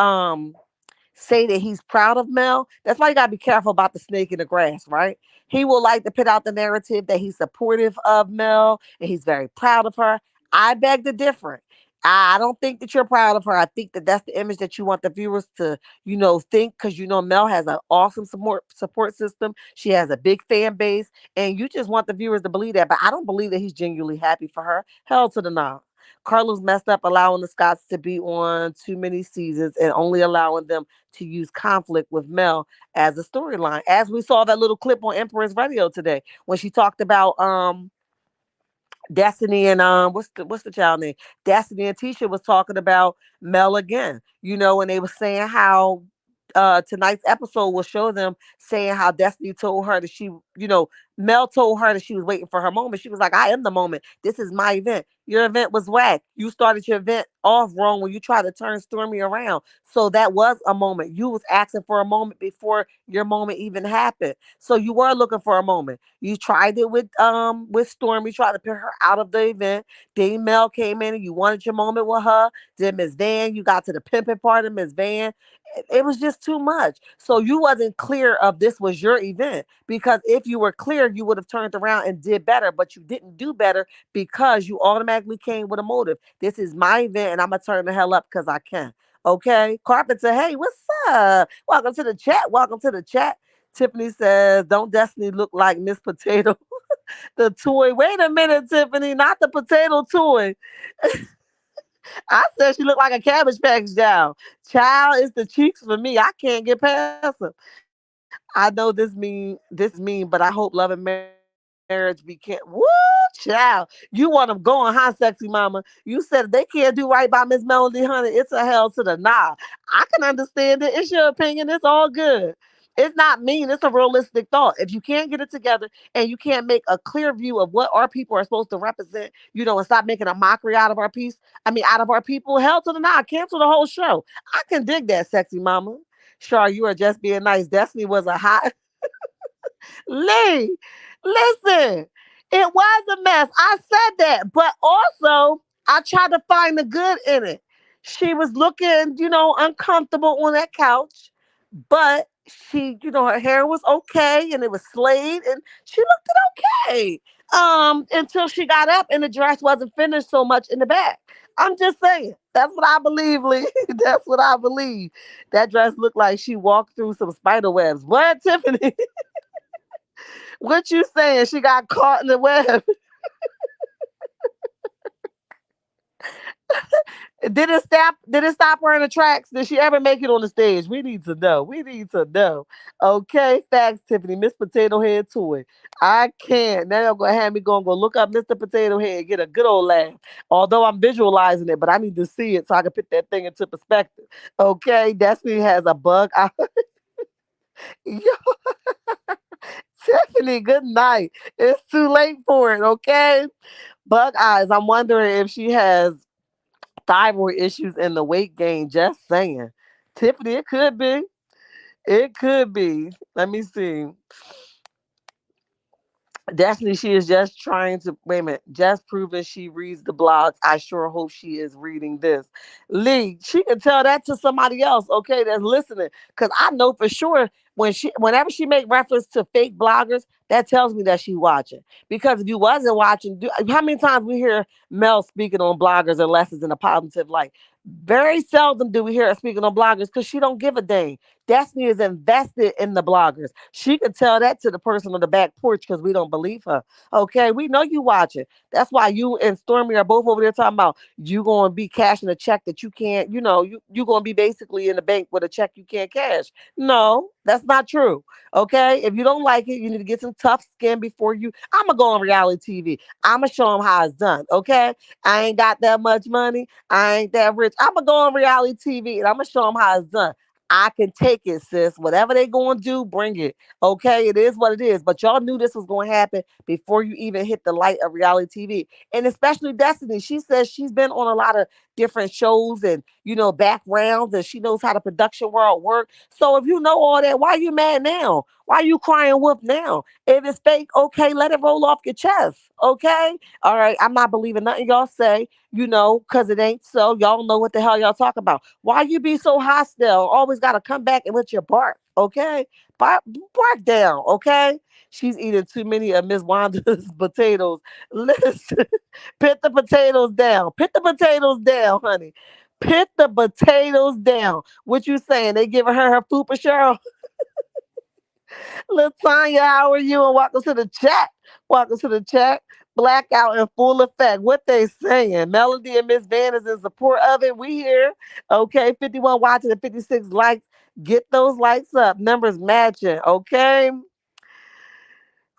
say that he's proud of Mel. That's why you gotta be careful about the snake in the grass, right? He will like to put out the narrative that he's supportive of Mel and he's very proud of her. I beg to differ. I don't think that you're proud of her. I think that that's the image that you want the viewers to, think because Mel has an awesome support system. She has a big fan base, and you just want the viewers to believe that. But I don't believe that he's genuinely happy for her. Hell to the no. Carlos messed up allowing the Scots to be on too many seasons and only allowing them to use conflict with Mel as a storyline. As we saw that little clip on Empress Radio today when she talked about Destiny and what's the child name? Destiny and Tisha was talking about Mel again, and they were saying how tonight's episode will show them saying how Destiny told her that Mel told her that she was waiting for her moment. She was like, I am the moment. This is my event. Your event was whack. You started your event off wrong when you tried to turn Stormy around. So that was a moment. You was asking for a moment before your moment even happened. So you were looking for a moment. You tried it with Stormy, tried to put her out of the event. Then Mel came in and you wanted your moment with her. Then Miss.Van, you got to the pimping part of Miss.Van. It was just too much. So you wasn't clear of this was your event, because if you were clear, you would have turned around and did better, but you didn't do better because you automatically came with a motive. This is my event and I'm gonna turn the hell up because I can. Okay. Carpenter, hey, what's up? Welcome to the chat. Welcome to the chat. Tiffany says, don't Destiny look like Miss Potato, the toy? Wait a minute, Tiffany, not the potato toy. I said she looked like a Cabbage Patch down. Child, it's the cheeks for me. I can't get past them. I know this is mean, but I hope love and marriage be can't. Woo, child. You want them going, huh, sexy mama? You said if they can't do right by Miss Melody, honey, it's a hell to the nah. I can understand it. It's your opinion. It's all good. It's not mean. It's a realistic thought. If you can't get it together and you can't make a clear view of what our people are supposed to represent, and stop making a mockery out of our piece, out of our people, hell to the nah. Cancel the whole show. I can dig that, sexy mama. Char, you are just being nice. Destiny was a hot Lee. Listen, it was a mess. I said that, but also I tried to find the good in it. She was looking, uncomfortable on that couch, but her hair was okay and it was slayed and she looked okay. Until she got up and the dress wasn't finished so much in the back. I'm just saying. That's what I believe, Lee. That's what I believe. That dress looked like she walked through some spider webs. What, Tiffany? What you saying? She got caught in the web. Did it stop her in the tracks? Did she ever make it on the stage? We need to know. We need to know. Okay, facts, Tiffany. Miss Potato Head toy. I can't. Now you're gonna have me go look up Mr. Potato Head, get a good old laugh. Although I'm visualizing it, but I need to see it so I can put that thing into perspective. Okay, Destiny has a bug. Yo, Tiffany, good night. It's too late for it. Okay, bug eyes. I'm wondering if she has thyroid issues and the weight gain. Just saying. Tiffany, it could be. It could be. Let me see. Destiny, she is just trying to wait a minute, just proving she reads the blogs. I sure hope she is reading this. Lee, she can tell that to somebody else, okay, that's listening. Cause I know for sure whenever she make reference to fake bloggers, that tells me that she watching. Because if you wasn't watching, how many times we hear Mel speaking on bloggers unless it's in a positive light? Very seldom do we hear her speaking on bloggers because she don't give a dang. Destiny is invested in the bloggers. She could tell that to the person on the back porch because we don't believe her. Okay, we know you watching. That's why you and Stormy are both over there talking about you going to be cashing a check that you can't. You going to be basically in the bank with a check you can't cash. No, that's not true. Okay, if you don't like it, you need to get some tough skin before you. I'm gonna go on reality TV. I'm gonna show them how it's done. Okay, I ain't got that much money. I ain't that rich. I'm gonna go on reality TV and I'm gonna show them how it's done. I can take it, sis. Whatever they gonna do, bring it. Okay, it is what it is. But y'all knew this was gonna happen before you even hit the light of reality TV. And especially Destiny. She says she's been on a lot of different shows and backgrounds, and she knows how the production world works. So if you know all that, why you mad now? Why you crying wolf now? If it's fake, okay, let it roll off your chest. Okay? All right. I'm not believing nothing y'all say, because it ain't so. Y'all know what the hell y'all talk about. Why you be so hostile? Always got to come back and with your bark, okay? Bark down, okay? She's eating too many of Miss Wanda's potatoes. Listen, put the potatoes down. Put the potatoes down, honey. Put the potatoes down. What you saying? They giving her food for Cheryl? Latanya, how are you? And welcome to the chat. Welcome to the chat. Blackout in full effect. What they saying? Melody and Miss.Van is in support of it. We here. Okay, 51 watching and 56 likes. Get those likes up. Numbers matching. Okay.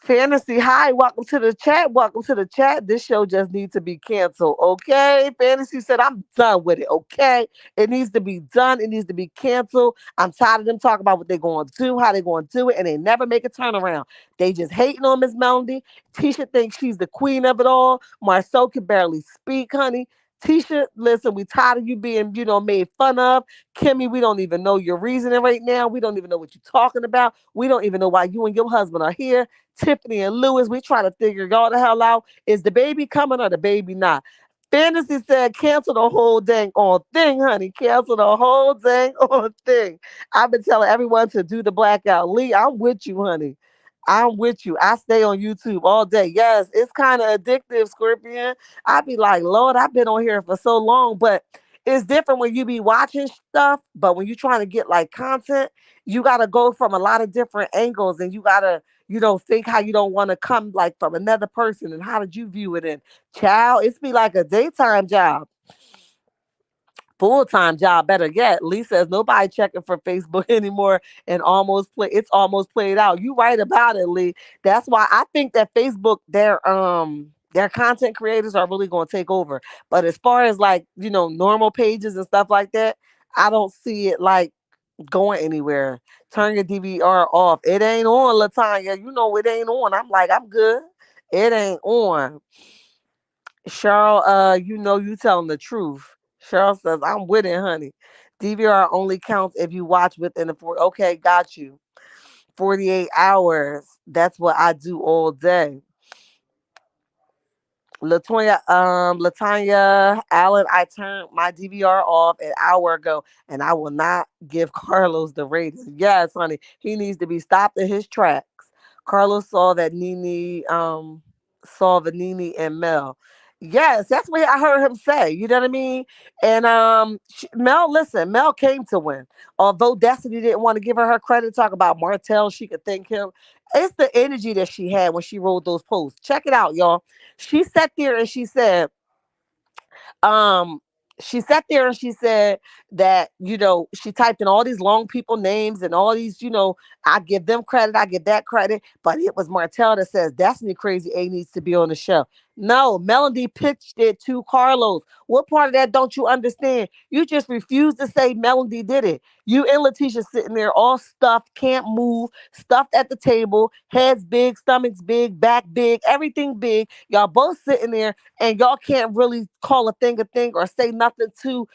Fantasy, hi, welcome to the chat. Welcome to the chat. This show just needs to be canceled, okay? Fantasy said, I'm done with it, okay? It needs to be done. It needs to be canceled. I'm tired of them talking about what they're going to do, how they're going to do it, and they never make a turnaround. They just hating on Miss Melody. Tisha thinks she's the queen of it all. Marceau can barely speak, honey. Tisha, listen, we tired of you being, made fun of. Kimmy, we don't even know your reasoning right now. We don't even know what you're talking about. We don't even know why you and your husband are here. Tiffany and Lewis, we try to figure y'all the hell out. Is the baby coming or the baby not? Fantasy said cancel the whole dang on thing, honey. Cancel the whole dang on thing. I've been telling everyone to do the blackout. Lee, I'm with you, honey. I'm with you. I stay on YouTube all day. Yes, it's kind of addictive, Scorpion. I be like, Lord, I've been on here for so long, but it's different when you be watching stuff. But when you're trying to get like content, you got to go from a lot of different angles and you got to think how you don't want to come like from another person and how did you view it? And child, it's be like a daytime job, full-time job, better yet. Lee says nobody checking for Facebook anymore and it's almost played out. You right about it, Lee. That's why I think that Facebook, their content creators are really going to take over. But as far as like, normal pages and stuff like that, I don't see it like going anywhere. Turn your DVR off. It ain't on, Latanya. You know it ain't on. I'm like, I'm good. It ain't on. Cheryl, you telling the truth. Cheryl says, I'm with it, honey. DVR only counts if you watch within the four. Okay, got you. 48 hours. That's what I do all day. Latanya Allen, I turned my DVR off an hour ago and I will not give Carlos the rating. Yes, honey. He needs to be stopped in his tracks. Carlos saw the Nene and Mel. Yes, that's what I heard him say. You know what I mean? And Mel, listen, Mel came to win. Although Destiny didn't want to give her her credit, talk about Martell, she could thank him. It's the energy that she had when she wrote those posts. Check it out, y'all. She sat there and um she sat there and she said that, she typed in all these long people names and all these, I give them credit, I give that credit, but it was Martell that says Destiny Crazy A needs to be on the show. No, Melody pitched it to Carlos. What part of that don't you understand? You just refuse to say Melody did it. You and Letitia sitting there all stuffed, can't move, stuffed at the table, heads big, stomachs big, back big, everything big. Y'all both sitting there and y'all can't really call a thing or say nothing to,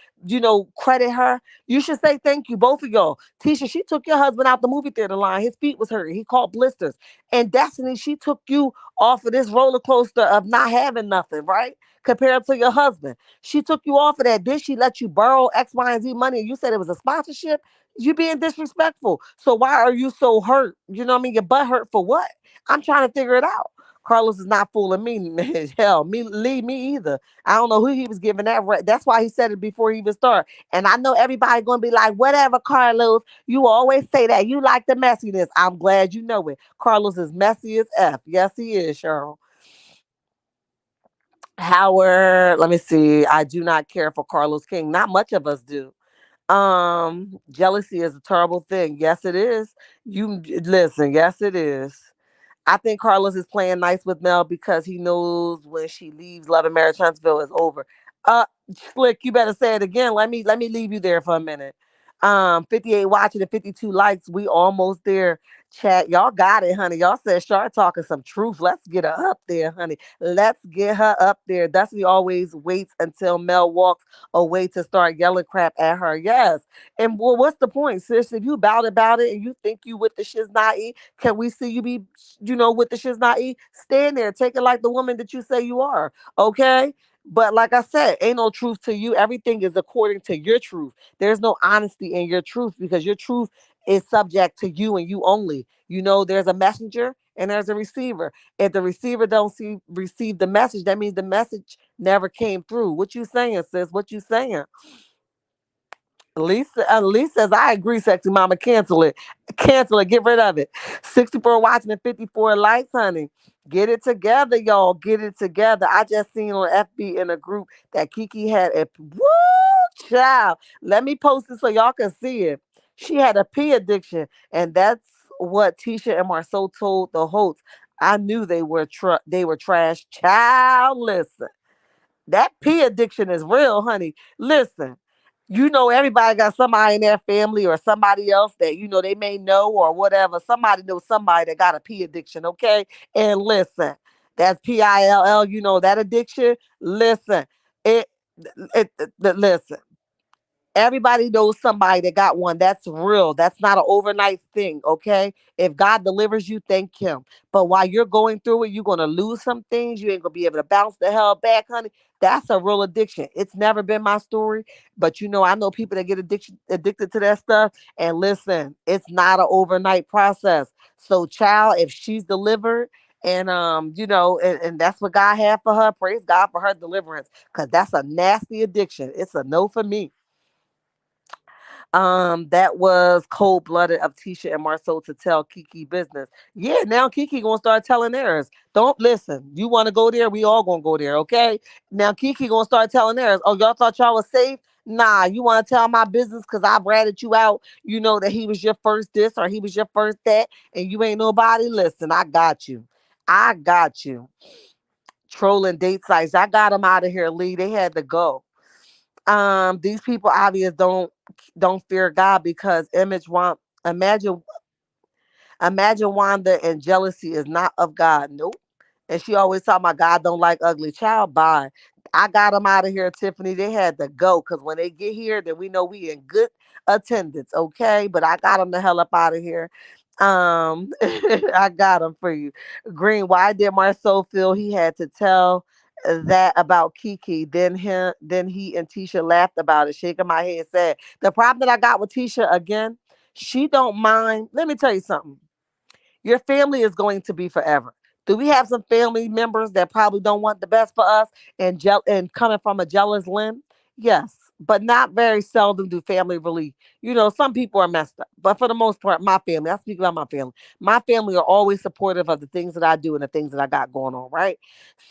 credit her. You should say thank you, both of y'all. Tisha, she took your husband out the movie theater line. His feet was hurting. He caught blisters. And Destiny, she took you off of this roller coaster of not having nothing, right? Compared to your husband. She took you off of that. Did she let you borrow X, Y, and Z money? And you said it was a sponsorship? You being disrespectful. So why are you so hurt? You know what I mean? Your butt hurt for what? I'm trying to figure it out. Carlos is not fooling me. Hell, me either. I don't know who he was giving that. That's why he said it before he even started. And I know everybody gonna be like, whatever, Carlos. You always say that. You like the messiness. I'm glad you know it. Carlos is messy as F. Yes, he is, Cheryl. Howard, let me see. I do not care for Carlos King. Not much of us do. Jealousy is a terrible thing. Yes, it is. You listen, yes, it is. I think Carlos is playing nice with Mel because he knows when she leaves Love and Marriage Huntsville is over. Uh Slick, you better say it again. Let me leave you there for a minute. 58 watching and 52 likes. We almost there. Chat. Y'all got it, honey. Y'all said Char talking some truth. Let's get her up there, honey. Let's get her up there. Dusty always waits until Mel walks away to start yelling crap at her. Yes. And well, what's the point, sis? If you about it and you think you with the shiznai, can we see you be, with the shiznai? Stand there. Take it like the woman that you say you are. Okay? But like I said, ain't no truth to you. Everything is according to your truth. There's no honesty in your truth because your truth is subject to you and you only. There's a messenger and there's a receiver. If the receiver don't receive the message, that means the message never came through. What you saying, sis? What you saying? Lisa says, I agree, sexy mama. Cancel it. Cancel it. Get rid of it. 64 watching and 54 likes, honey. Get it together, y'all. Get it together. I just seen on FB in a group that Kiki had a woo child. Let me post it so y'all can see it. She had a pee addiction, and that's what Tisha and Marceau told the host. I knew they were trash. Child, listen. That pee addiction is real, honey. Listen, everybody got somebody in their family or somebody else that they may know or whatever. Somebody knows somebody that got a pee addiction, okay? And listen, that's PILL. That addiction. Listen, it, listen. Everybody knows somebody that got one. That's real. That's not an overnight thing, okay? If God delivers you, thank Him. But while you're going through it, you're going to lose some things. You ain't going to be able to bounce the hell back, honey. That's a real addiction. It's never been my story, but I know people that get addicted to that stuff. And listen, it's not an overnight process. So, child, if she's delivered, and and that's what God had for her. Praise God for her deliverance, because that's a nasty addiction. It's a no for me. That was cold blooded of Tisha and Marceau to tell Kiki business. Yeah, now Kiki gonna start telling theirs. Don't listen. You want to go there? We all gonna go there. Okay. Now Kiki gonna start telling theirs. Oh, y'all thought y'all was safe? Nah, you want to tell my business because I ratted you out. You know that he was your first this or he was your first that, and you ain't nobody. Listen, I got you. I got you. Trolling date sites. I got them out of here, Lee. They had to go. These people obvious don't fear God because imagine imagine Wanda and jealousy is not of God. Nope. And she always talk about God don't like ugly child. Bye. I got them out of here, Tiffany. They had to go because when they get here, then we know we in good attendance. Okay, but I got them the hell up out of here. I got them for you. Green. Why did Marceau feel he had to tell that about Kiki? Then he and Tisha laughed about it, shaking my head, said the problem that I got with Tisha again. She don't mind. Let me tell you something. Your family is going to be forever. Do we have some family members that probably don't want the best for us and and coming from a jealous limb? Yes, but not very seldom do family really. Some people are messed up, but for the most part, my family. I speak about my family. My family are always supportive of the things that I do and the things that I got going on. Right.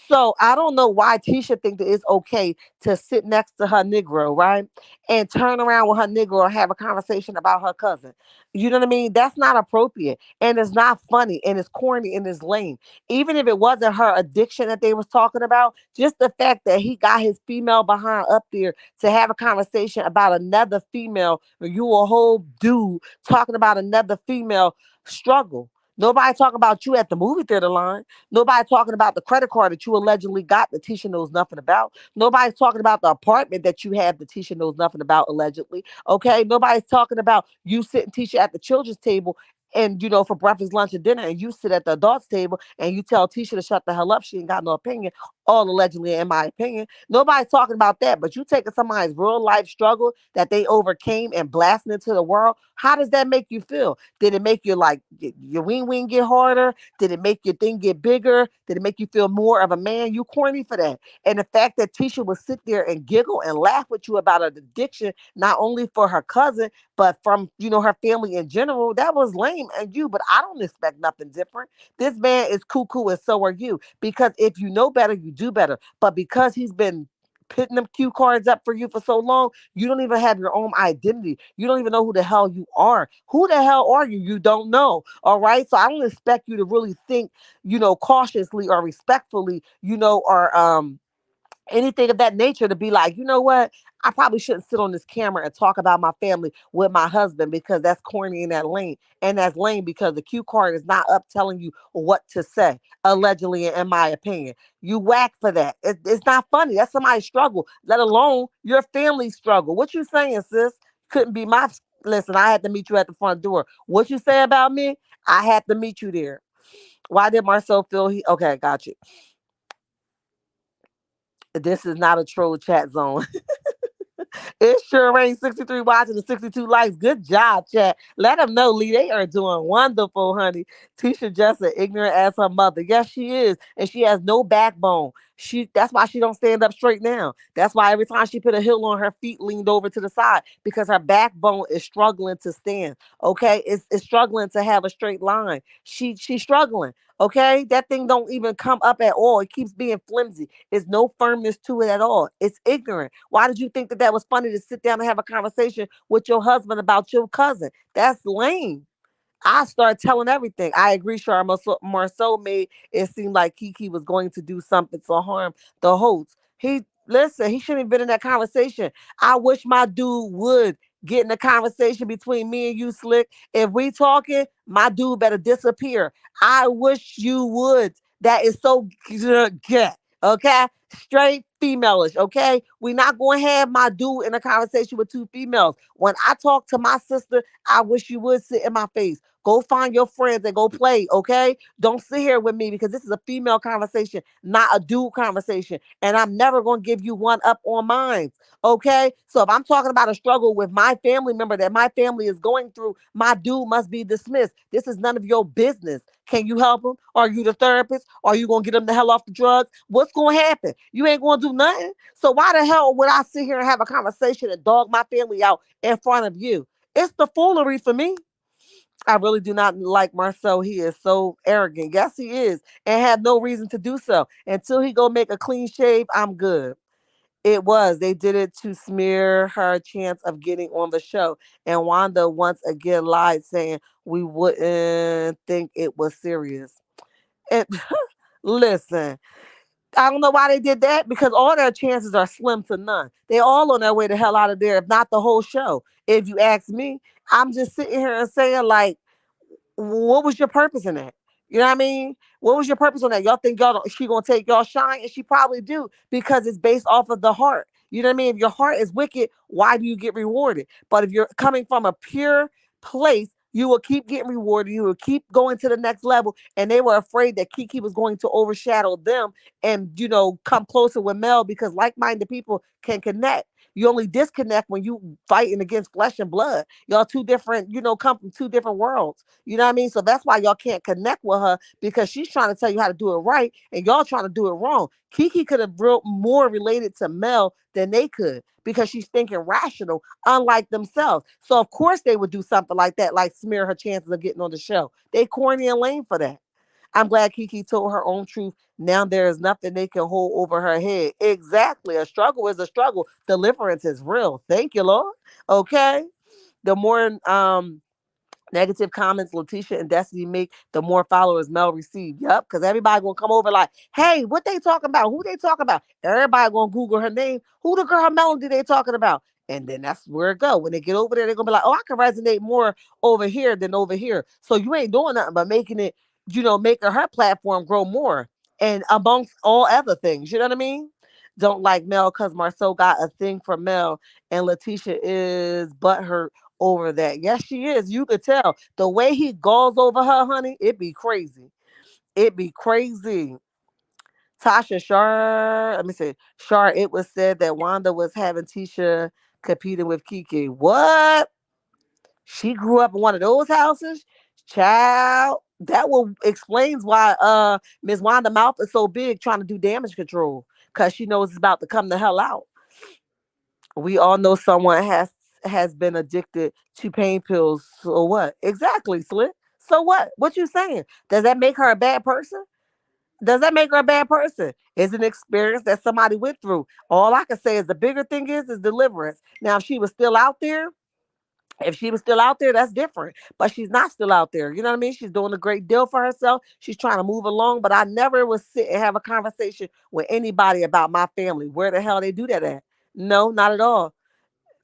So I don't know why Tisha think that it's okay to sit next to her Negro, right, and turn around with her Negro and have a conversation about her cousin. You know what I mean? That's not appropriate, and it's not funny, and it's corny, and it's lame. Even if it wasn't her addiction that they was talking about, just the fact that he got his female behind up there to have a conversation about another female, or you a whole dude talking about another female struggle. Nobody talking about you at the movie theater line. Nobody talking about the credit card that you allegedly got that Tisha knows nothing about. Nobody's talking about the apartment that you have that Tisha knows nothing about allegedly. Okay, nobody's talking about you sitting Tisha at the children's table and for breakfast, lunch, and dinner, and you sit at the adults table and you tell Tisha to shut the hell up. She ain't got no opinion. All allegedly, in my opinion. Nobody's talking about that, but you taking somebody's real life struggle that they overcame and blasting into the world. How does that make you feel? Did it make you like your wing get harder? Did it make your thing get bigger? Did it make you feel more of a man? You corny for that. And the fact that Tisha would sit there and giggle and laugh with you about an addiction, not only for her cousin, but from, her family in general, that was lame and you, but I don't expect nothing different. This man is cuckoo and so are you. Because if you know better, you do better. But because he's been putting them cue cards up for you for so long, you don't even have your own identity. You don't even know who the hell you are. Who the hell are you? You don't know. All right. So I don't expect you to really think, cautiously or respectfully, or anything of that nature to be like, you know what? I probably shouldn't sit on this camera and talk about my family with my husband because that's corny and that lame. And that's lame because the cue card is not up telling you what to say, allegedly, in my opinion. You whack for that. It's not funny. That's somebody's struggle, let alone your family's struggle. What you saying, sis? Couldn't be my. Listen, I had to meet you at the front door. What you say about me? I had to meet you there. Why did Marcel feel he? Okay, got you. This is not a troll chat zone. It sure ain't 63 watching and 62 likes. Good job, chat. Let them know, Lee. They are doing wonderful, honey. Tisha just as ignorant as her mother. Yes, she is. And she has no backbone. That's why she don't stand up straight now. That's why every time she put a heel on her feet leaned over to the side because her backbone is struggling to stand. Okay? It's struggling to have a straight line. She's struggling. Okay? That thing don't even come up at all. It keeps being flimsy. There's no firmness to it at all. It's ignorant. Why did you think that was funny to sit down and have a conversation with your husband about your cousin? That's lame. I started telling everything. I agree, Char. Marceau made it seem like Kiki was going to do something to harm the host. He shouldn't have been in that conversation. I wish my dude would get in the conversation between me and you, Slick. If we talking, my dude better disappear. I wish you would. That is so good. Okay? Straight femaleish, okay? We not going to have my dude in a conversation with two females. When I talk to my sister, I wish you would sit in my face. Go find your friends and go play, okay? Don't sit here with me because this is a female conversation, not a dude conversation. And I'm never going to give you one up on mine, okay? So if I'm talking about a struggle with my family member that my family is going through, my dude must be dismissed. This is none of your business. Can you help him? Are you the therapist? Are you going to get him the hell off the drugs? What's going to happen? You ain't going to do nothing. So why the hell would I sit here and have a conversation and dog my family out in front of you? It's the foolery for me. I really do not like Marcel. He is so arrogant. Yes, he is, and have no reason to do so. Until he go make a clean shave, I'm good. It was. They did it to smear her chance of getting on the show. And Wanda once again lied, saying we wouldn't think it was serious. And listen, I don't know why they did that because all their chances are slim to none. They all on their way the hell out of there, if not the whole show. If you ask me, I'm just sitting here and saying like, what was your purpose in that? You know what I mean? What was your purpose on that? Y'all think she gonna take y'all shine, and she probably do because it's based off of the heart. You know what I mean? If your heart is wicked, why do you get rewarded? But if you're coming from a pure place, you will keep getting rewarded. You will keep going to the next level. And they were afraid that Kiki was going to overshadow them and come closer with Mel because like-minded people can connect. You only disconnect when you fighting against flesh and blood. Y'all two different, come from two different worlds. You know what I mean? So that's why y'all can't connect with her, because she's trying to tell you how to do it right and y'all trying to do it wrong. Kiki could have real more related to Mel than they could, because she's thinking rational, unlike themselves. So of course they would do something like that, like smear her chances of getting on the show. They corny and lame for that. I'm glad Kiki told her own truth. Now there is nothing they can hold over her head. Exactly. A struggle is a struggle. Deliverance is real. Thank you, Lord. Okay. The more negative comments Letitia and Destiny make, the more followers Mel receive. Yep, because everybody gonna come over like, hey, what they talking about? Who they talking about? Everybody gonna Google her name. Who the girl Melody they talking about? And then that's where it go. When they get over there, they're gonna be like, oh, I can resonate more over here than over here. So you ain't doing nothing but making it, making her platform grow more. And amongst all other things, you know what I mean? Don't like Mel because Marceau got a thing for Mel, and Letitia is butthurt over that. Yes, she is. You could tell the way he galls over her, honey. It be crazy. It be crazy. Tasha Shar, let me say, Shar. It was said that Wanda was having Tisha competing with Kiki. What? She grew up in one of those houses, child. That will explains why Miss Wanda mouth is so big trying to do damage control, because she knows it's about to come the hell out. We all know someone has been addicted to pain pills. So what? Exactly, Slick. So what? What you saying? Does that make her a bad person? Does that make her a bad person? It's an experience that somebody went through. All I can say is the bigger thing is deliverance. Now, if she was still out there, that's different. But she's not still out there. You know what I mean? She's doing a great deal for herself. She's trying to move along. But I never would sit and have a conversation with anybody about my family. Where the hell they do that at? No, not at all.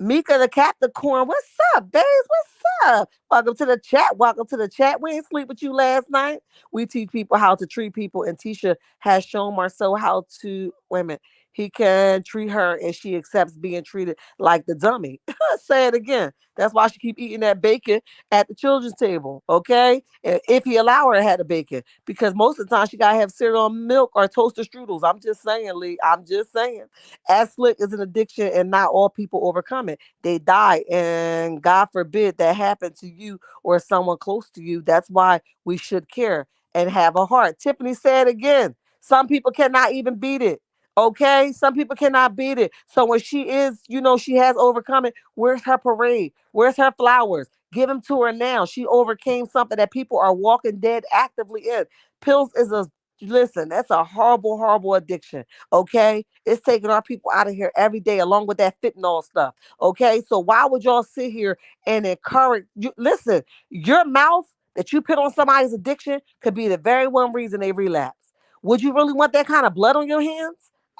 Mika the Capricorn, what's up, babes? What's up? Welcome to the chat. Welcome to the chat. We ain't sleep with you last night. We teach people how to treat people, and Tisha has shown Marceau how to. Wait a minute. He can treat her, and she accepts being treated like the dummy. Say it again. That's why she keep eating that bacon at the children's table. Okay, and if he allow her to have the bacon, because most of the time she gotta have cereal and milk or toaster strudels. I'm just saying, Lee. I'm just saying. As slick is an addiction, and not all people overcome it. They die, and God forbid that happen to you or someone close to you. That's why we should care and have a heart. Tiffany said again, some people cannot even beat it. Okay, some people cannot beat it. So when she is, she has overcome it. Where's her parade? Where's her flowers? Give them to her now. She overcame something that people are walking dead actively in. Pills is a listen. That's a horrible, horrible addiction. Okay, it's taking our people out of here every day, along with that fentanyl stuff. Okay, so why would y'all sit here and encourage you? Listen, your mouth that you put on somebody's addiction could be the very one reason they relapse. Would you really want that kind of blood on your hands?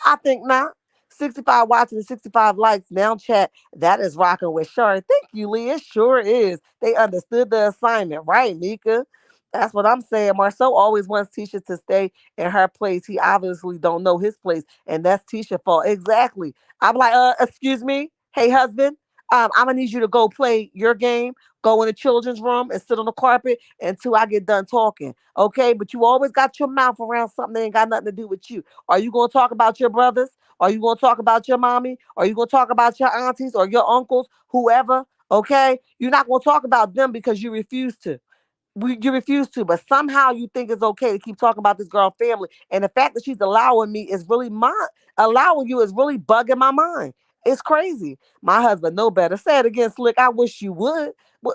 I think not. 65 watching and 65 likes. Now chat. That is rocking with Shar. Thank you, Lee. It sure is. They understood the assignment, right, Mika? That's what I'm saying. Marceau always wants Tisha to stay in her place. He obviously don't know his place, and that's Tisha's fault. Exactly. I'm like, excuse me, hey husband, I'm gonna need you to go play your game. Go in the children's room and sit on the carpet until I get done talking. Okay, but you always got your mouth around something that ain't got nothing to do with you. Are you gonna talk about your brothers? Are you gonna talk about your mommy? Are you gonna talk about your aunties or your uncles, whoever? Okay, you're not gonna talk about them because you refuse to. You refuse to, but somehow you think it's okay to keep talking about this girl family. And the fact that she's allowing me is really allowing you is really bugging my mind. It's crazy. My husband know better. Say it again, Slick. I wish you would.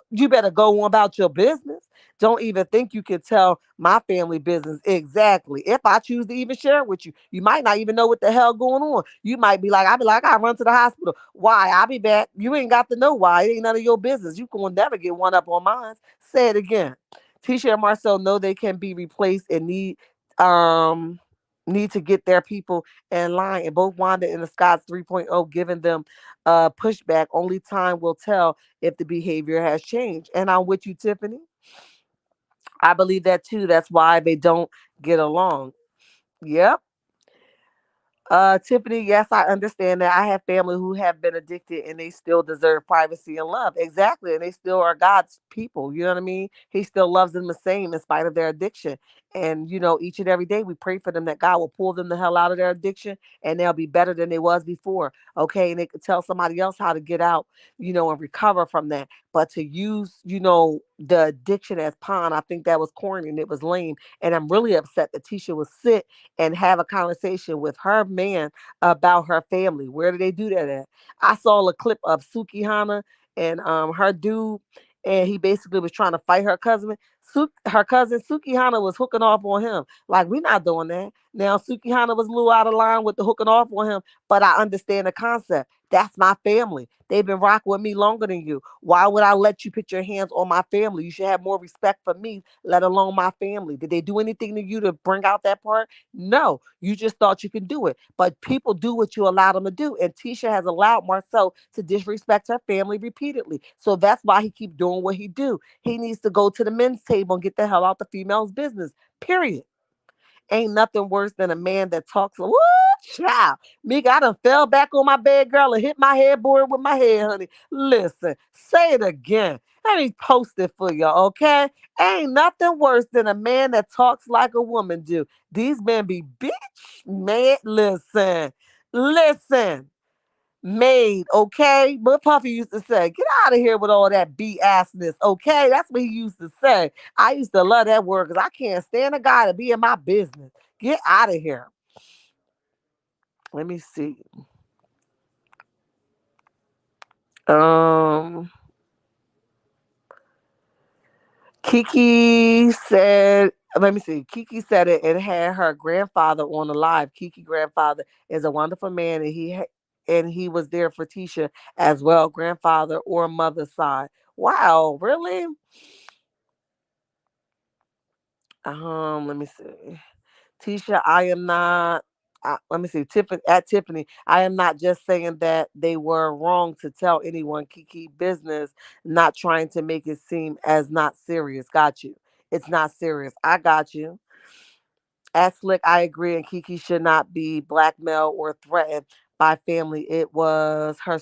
You better go on about your business. Don't even think you can tell my family business exactly. If I choose to even share it with you, you might not even know what the hell going on. You might be like, I'll be like, I run to the hospital. Why? I'll be back. You ain't got to know why. It ain't none of your business. You can never get one up on mine. Say it again. Tisha and Marcel know they can be replaced and um need to get their people in line. And both Wanda and the Scots 3.0 giving them pushback. Only time will tell if the behavior has changed. And I'm with you, Tiffany. I believe that too. That's why they don't get along. Yep. Tiffany, yes, I understand that. I have family who have been addicted and they still deserve privacy and love. Exactly. And they still are God's people. You know what I mean? He still loves them the same in spite of their addiction. And, each and every day we pray for them that God will pull them the hell out of their addiction and they'll be better than they was before. Okay. And they could tell somebody else how to get out, and recover from that. But to use, the addiction as pawn, I think that was corny and it was lame. And I'm really upset that Tisha would sit and have a conversation with her man about her family. Where did they do that at? I saw a clip of Suki Hana and her dude, and he basically was trying to fight her cousin. Her cousin Suki Hana was hooking off on him. Like, we're not doing that. Now Suki Hana was a little out of line with the hooking off on him, but I understand the concept. That's my family. They've been rocking with me longer than you. Why would I let you put your hands on my family? You should have more respect for me, let alone my family. Did they do anything to you to bring out that part? No, you just thought you could do it. But people do what you allow them to do. And Tisha has allowed Marcel to disrespect her family repeatedly. So that's why he keep doing what he do. He needs to go to the men's table and get the hell out the female's business. Period. Ain't nothing worse than a man that talks. Woo, child. Meek, I done fell back on my bed, girl, and hit my headboard with my head, honey. Listen, say it again. Let me post it for y'all, okay? Ain't nothing worse than a man that talks like a woman do. These men be bitch, man. Listen made, okay? But Puffy used to say, get out of here with all that BSness, okay? That's what he used to say. I used to love that word because I can't stand a guy to be in my business. Get out of here. Let me see. Um, Kiki said, let me see. Kiki said it and had her grandfather on the live. Kiki grandfather is a wonderful man, and he was there for Tisha as well, grandfather or mother's side. Wow, really? Let me see. Tisha, I am not. Let me see. Tiffany at Tiffany, I am not just saying that they were wrong to tell anyone Kiki business, not trying to make it seem as not serious. Got you. It's not serious. I got you. At Slick, I agree, and Kiki should not be blackmailed or threatened by family. It was her.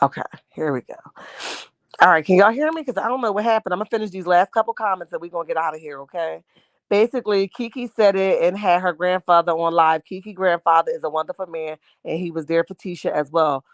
Okay, here we go. All right, can y'all hear me? Because I don't know what happened. I'm gonna finish these last couple comments and we're gonna get out of here, okay? Basically, Kiki said it and had her grandfather on live. Kiki grandfather is a wonderful man, and he was there for Tisha as well.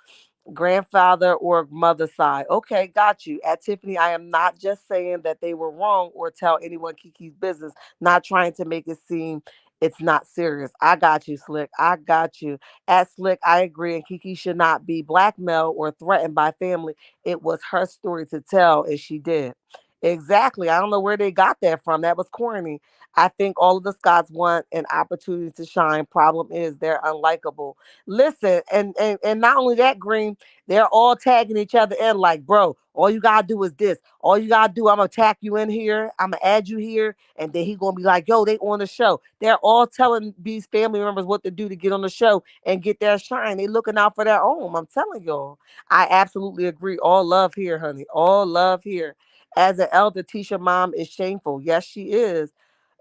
Grandfather or mother side. Okay, got you. At Tiffany, I am not just saying that they were wrong or tell anyone Kiki's business, not trying to make it seem it's not serious. I got you, Slick. I got you. At Slick, I agree. And Kiki should not be blackmailed or threatened by family. It was her story to tell, and she did. Exactly. I don't know where they got that from. That was corny. I think all of the Scots want an opportunity to shine. Problem is they're unlikable. Listen, and not only that, Green, they're all tagging each other in like, bro, all you gotta do is this. All you gotta do, I'm gonna tag you in here, I'm gonna add you here, and then he gonna be like, yo, they on the show. They're all telling these family members what to do to get on the show and get their shine. They looking out for their own. I'm telling y'all. I absolutely agree. All love here, honey. All love here. As an elder, Tisha mom is shameful. Yes, she is.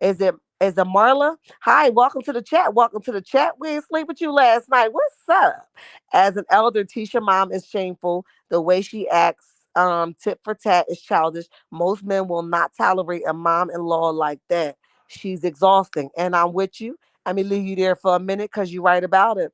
Is it Marla? Hi, welcome to the chat. Welcome to the chat. We didn't sleep with you last night. What's up? As an elder, Tisha mom is shameful. The way she acts, tit for tat, is childish. Most men will not tolerate a mom-in-law like that. She's exhausting. And I'm with you. Let me leave you there for a minute because you're right about it.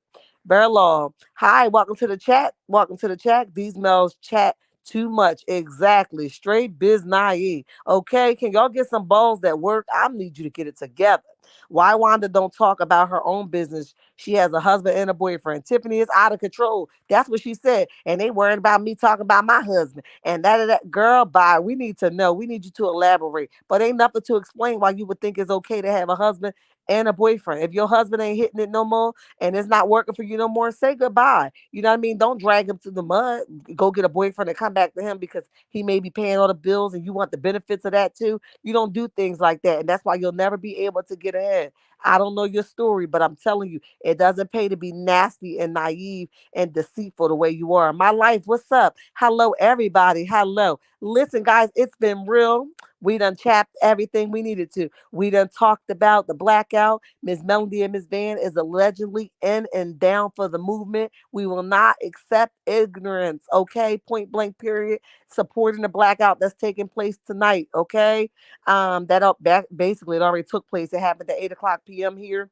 Berlaw, hi, welcome to the chat. Welcome to the chat. These males chat too much. Exactly. Straight biz naive. Okay. Can y'all get some balls that work? I need you to get it together. Why Wanda don't talk about her own business? She has a husband and a boyfriend. Tiffany is out of control. That's what she said. And they worried about me talking about my husband. And that girl, bye. We need to know. We need you to elaborate. But ain't nothing to explain why you would think it's okay to have a husband and a boyfriend. If your husband ain't hitting it no more and it's not working for you no more, say goodbye. You know what I mean? Don't drag him to the mud. Go get a boyfriend and come back to him because he may be paying all the bills and you want the benefits of that too. You don't do things like that. And that's why you'll never be able to get ahead. I don't know your story, but I'm telling you, it doesn't pay to be nasty and naive and deceitful the way you are. My life, what's up? Hello, everybody. Hello. Listen, guys, it's been real. We done chapped everything we needed to. We done talked about the blackout. Miss Melody and Miss.Van is allegedly in and down for the movement. We will not accept ignorance, okay? Point blank, period. Supporting the blackout that's taking place tonight, okay? That basically it already took place. It happened at 8 o'clock p.m. here.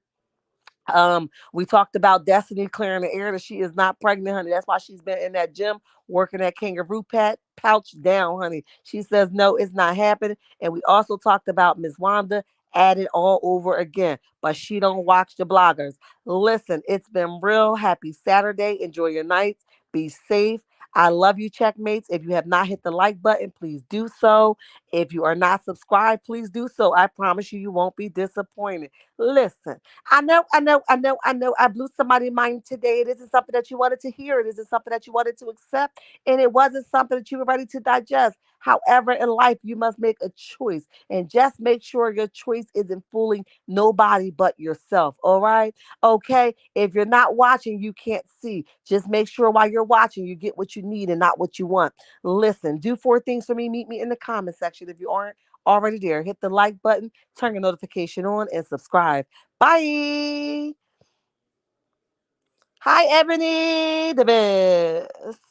We talked about Destiny clearing the air that she is not pregnant, honey. That's why she's been in that gym working that kangaroo pouch down, honey. She says no, it's not happening. And we also talked about Miss Wanda at it all over again, but she don't watch the bloggers. Listen, it's been real. Happy Saturday. Enjoy your nights. Be safe. I love you, checkmates. If you have not hit the like button, please do so. If you are not subscribed, please do so. I promise you, you won't be disappointed. Listen. I know. I blew somebody's mind today. It isn't something that you wanted to hear. It isn't something that you wanted to accept. And it wasn't something that you were ready to digest. However, in life, you must make a choice. And just make sure your choice isn't fooling nobody but yourself. All right? Okay? If you're not watching, you can't see. Just make sure while you're watching, you get what you need and not what you want. Listen, do four things for me. Meet me in the comment section if you aren't already there. Hit the like button, turn your notification on, and subscribe. Bye. Hi, Ebony, the best.